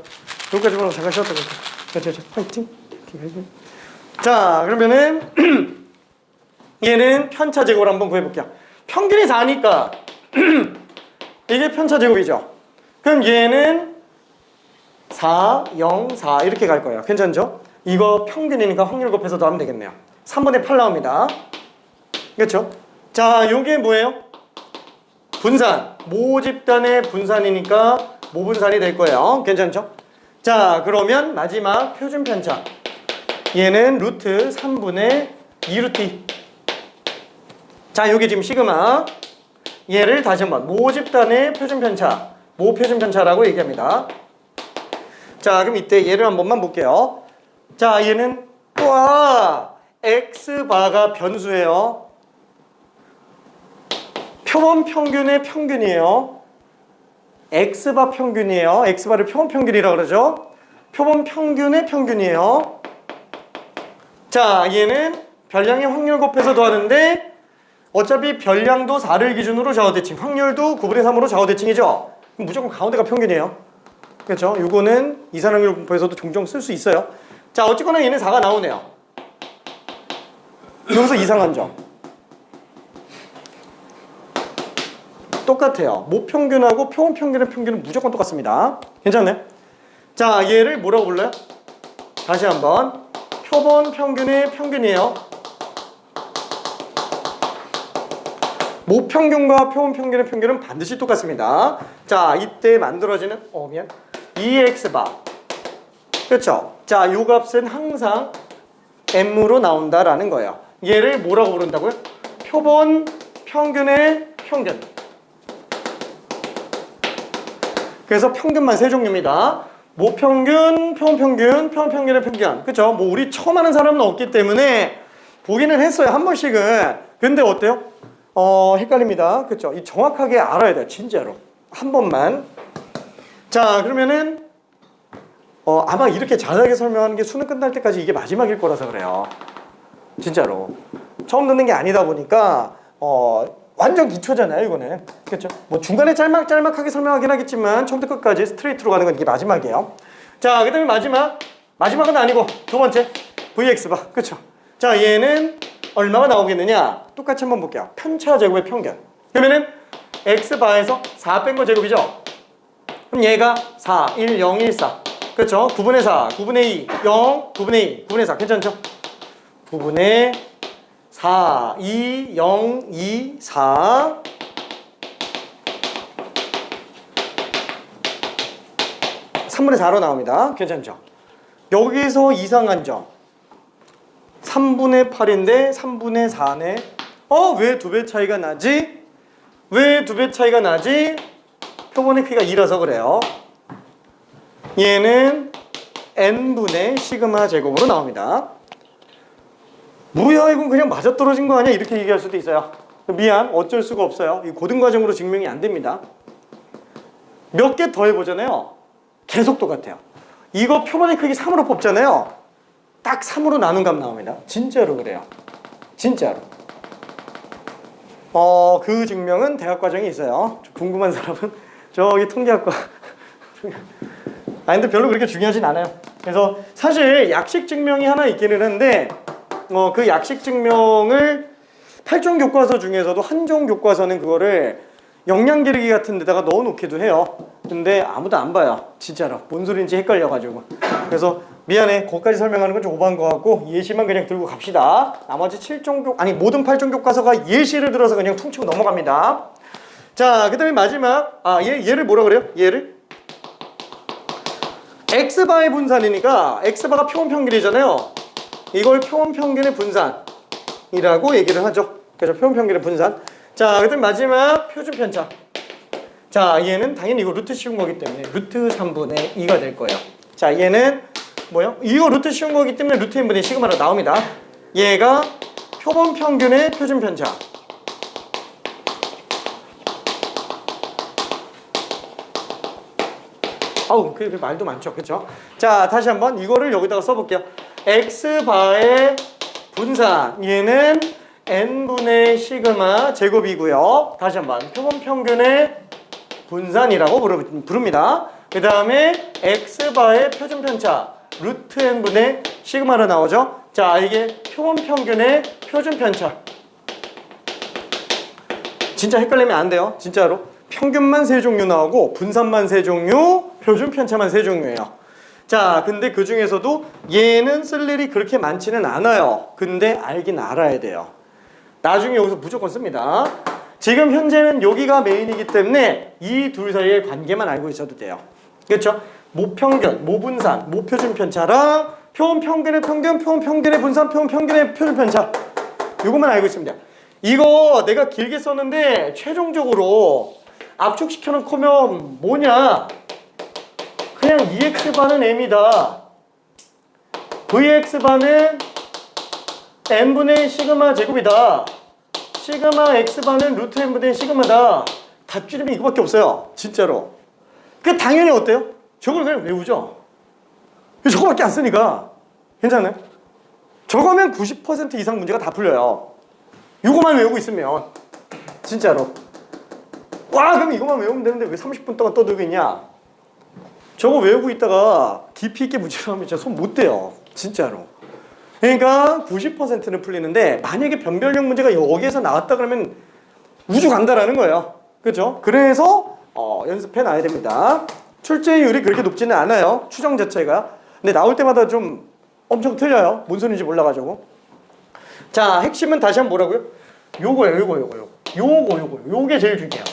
그렇죠. 파이팅. 자, 그러면은 얘는 편차 제곱을 한번 구해볼게요. 평균이 4니까 이게 편차 제곱이죠. 그럼 얘는 4, 0, 4 이렇게 갈 거예요. 괜찮죠? 이거 평균이니까 확률 곱해서 더하면 되겠네요. 3분의 8 나옵니다. 그렇죠? 자, 요게 뭐예요? 분산. 모집단의 분산이니까 모분산이 될 거예요. 괜찮죠? 자, 그러면 마지막 표준 편차. 얘는 루트 3분의 2루트 2. 자, 요게 지금 시그마. 얘를 다시 한번 모집단의 표준 편차, 모표준 편차라고 얘기합니다. 자, 그럼 이때 얘를 한 번만 볼게요. 자, 얘는 X바가 변수예요. 표본 평균의 평균이에요. X바 평균이에요. X바를 표본 평균이라고 그러죠. 표본 평균의 평균이에요. 자, 얘는 별량의 확률 곱해서 더하는데 어차피 별량도 4를 기준으로 좌우대칭, 확률도 9분의 3으로 좌우대칭이죠. 그럼 무조건 가운데가 평균이에요. 그렇죠? 요거는 이산확률 분포에서도 종종 쓸 수 있어요. 자, 어쨌거나 얘는 4가 나오네요. 여기서 이상한 점. 똑같아요. 모평균하고 표본평균의 평균은 무조건 똑같습니다. 괜찮네? 자, 얘를 뭐라고 불러요? 다시 한번. 표본평균의 평균이에요. 모평균과 표본평균의 평균은 반드시 똑같습니다. 자, 이때 만들어지는 2x바. 그렇죠? 자, 요 값은 항상 m으로 나온다라는 거예요. 얘를 뭐라고 부른다고요? 표본평균의 평균. 그래서 평균만 세 종류입니다. 모평균, 표본평균, 표본평균의 평균. 그렇죠? 뭐 우리 처음 하는 사람은 없기 때문에 보기는 했어요. 한 번씩은. 근데 어때요? 헷갈립니다. 그렇죠? 이 정확하게 알아야 돼요. 진짜로. 한 번만. 자, 그러면은 아마 이렇게 자세하게 설명하는 게 수능 끝날 때까지 이게 마지막일 거라서 그래요. 진짜로. 처음 듣는 게 아니다 보니까 완전 기초잖아요, 이거는. 그렇죠? 뭐 중간에 짤막짤막하게 설명하긴 하겠지만 처음부터 끝까지 스트레이트로 가는 건 이게 마지막이에요. 자, 그다음에 마지막은 아니고 두 번째 VX바. 그렇죠? 자, 얘는 얼마가 나오겠느냐? 똑같이 한번 볼게요. 편차 제곱의 평균. 그러면은 X바에서 4 뺀 거 제곱이죠? 그럼 얘가 4, 1, 0, 1, 4. 그렇죠? 9분의 4, 9분의 2, 0, 9분의 2, 9분의 4 괜찮죠? 9분의 4, 2, 0, 2, 4 3분의 4로 나옵니다. 괜찮죠? 여기서 이상한 점 3분의 8인데 3분의 4네. 왜 2배 차이가 나지? 왜 2배 차이가 나지? 표본의 크기가 2라서 그래요. 얘는 n분의 시그마 제곱으로 나옵니다. 뭐야 이건 그냥 맞아떨어진 거 아니야? 이렇게 얘기할 수도 있어요. 미안, 어쩔 수가 없어요. 이 고등과정으로 증명이 안 됩니다. 몇 개 더 해보잖아요. 계속 똑같아요. 이거 표본의 크기 3으로 뽑잖아요. 딱 3으로 나눈 값 나옵니다. 진짜로 그래요. 진짜로. 그 증명은 대학과정에 있어요. 궁금한 사람은 저기 통계학과. 근데 별로 그렇게 중요하진 않아요. 그래서 사실 약식 증명이 하나 있기는 한데 그 약식 증명을 8종 교과서 중에서도 한종 교과서는 그거를 영양계리기 같은 데다가 넣어놓기도 해요. 근데 아무도 안 봐요. 진짜로. 뭔 소리인지 헷갈려가지고. 그래서 미안해. 거기까지 설명하는 건 좀 오버한 것 같고 예시만 그냥 들고 갑시다. 나머지 7종 모든 8종 교과서가 예시를 들어서 그냥 퉁치고 넘어갑니다. 자, 그 다음에 마지막 얘를 뭐라 그래요? 얘를 x바의 분산이니까 x바가 표본 평균이잖아요. 이걸 표본 평균의 분산이라고 얘기를 하죠. 그래서 표본 평균의 분산. 자, 그 다음에 마지막 표준 편차. 자, 얘는 당연히 이거 루트 씌운 거기 때문에 루트 3분의 2가 될 거예요. 자, 얘는 뭐요? 이거 루트 씌운 거기 때문에 루트 n분의 시그마로 나옵니다. 얘가 표본 평균의 표준 편차. 그 말도 많죠. 그쵸? 자, 다시 한번 이거를 여기다가 써볼게요. x바의 분산. 얘는 n분의 시그마 제곱이고요. 다시 한번 표본 평균의 분산이라고 부릅니다. 그 다음에 x바의 표준 편차 루트 n분의 시그마로 나오죠. 자, 이게 표본 평균의 표준 편차. 진짜 헷갈리면 안 돼요. 진짜로. 평균만 세 종류 나오고 분산만 세 종류, 표준 편차만 세 종류예요. 자, 근데 그 중에서도 얘는 쓸 일이 그렇게 많지는 않아요. 근데 알긴 알아야 돼요. 나중에 여기서 무조건 씁니다. 지금 현재는 여기가 메인이기 때문에 이 둘 사이의 관계만 알고 있어도 돼요. 그렇죠? 모평균, 모분산, 모표준 편차랑 표본 평균의 평균, 표본 평균의 분산, 표본 평균의 표준 편차. 이것만 알고 있으면 돼요. 이거 내가 길게 썼는데 최종적으로 압축시켜 놓으면 뭐냐? 그냥 EX반은 M이다. VX반은 N분의 시그마 제곱이다. 시그마 X반은 루트 N분의 시그마다. 다 줄이면 이거밖에 없어요. 진짜로. 그 당연히 어때요? 저걸 그냥 외우죠? 저거밖에 안 쓰니까. 괜찮아요? 저거면 90% 이상 문제가 다 풀려요. 이거만 외우고 있으면. 진짜로. 그럼 이거만 외우면 되는데 왜 30분 동안 떠들고 있냐? 저거 외우고 있다가 깊이 있게 문제를 하면 진짜 손 못 대요. 진짜로. 그러니까 90%는 풀리는데 만약에 변별력 문제가 여기에서 나왔다 그러면 우주 간다라는 거예요. 그렇죠? 그래서 연습해 놔야 됩니다. 출제율이 그렇게 높지는 않아요. 추정 자체가. 근데 나올 때마다 좀 엄청 틀려요. 뭔 소리인지 몰라가지고. 자, 핵심은 다시 한번 뭐라고요? 요게 제일 중요해요.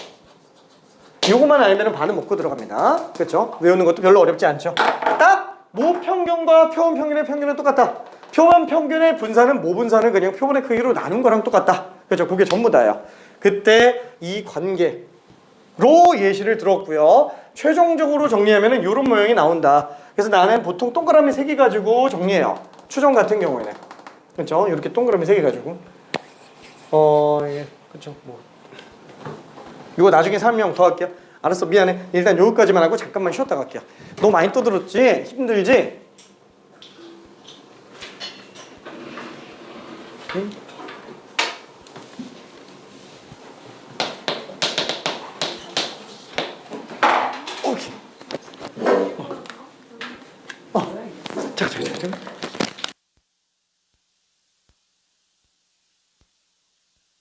요거만 알면 반은 먹고 들어갑니다. 그렇죠? 외우는 것도 별로 어렵지 않죠. 딱 모평균과 표본 평균의 평균은 똑같다. 표본 평균의 분산은 모분산을 그냥 표본의 크기로 나눈 거랑 똑같다. 그렇죠? 그게 전부 다예요. 그때 이 관계로 예시를 들었고요. 최종적으로 정리하면 이런 모양이 나온다. 그래서 나는 보통 동그라미 3개 가지고 정리해요. 추정 같은 경우에는. 그렇죠? 이렇게 동그라미 3개 가지고. 그렇죠. 이거 나중에 설명 더 할게요. 알았어, 미안해. 일단 여기까지만 하고 잠깐만 쉬었다 갈게요. 너무 많이 떠들었지? 힘들지? 응?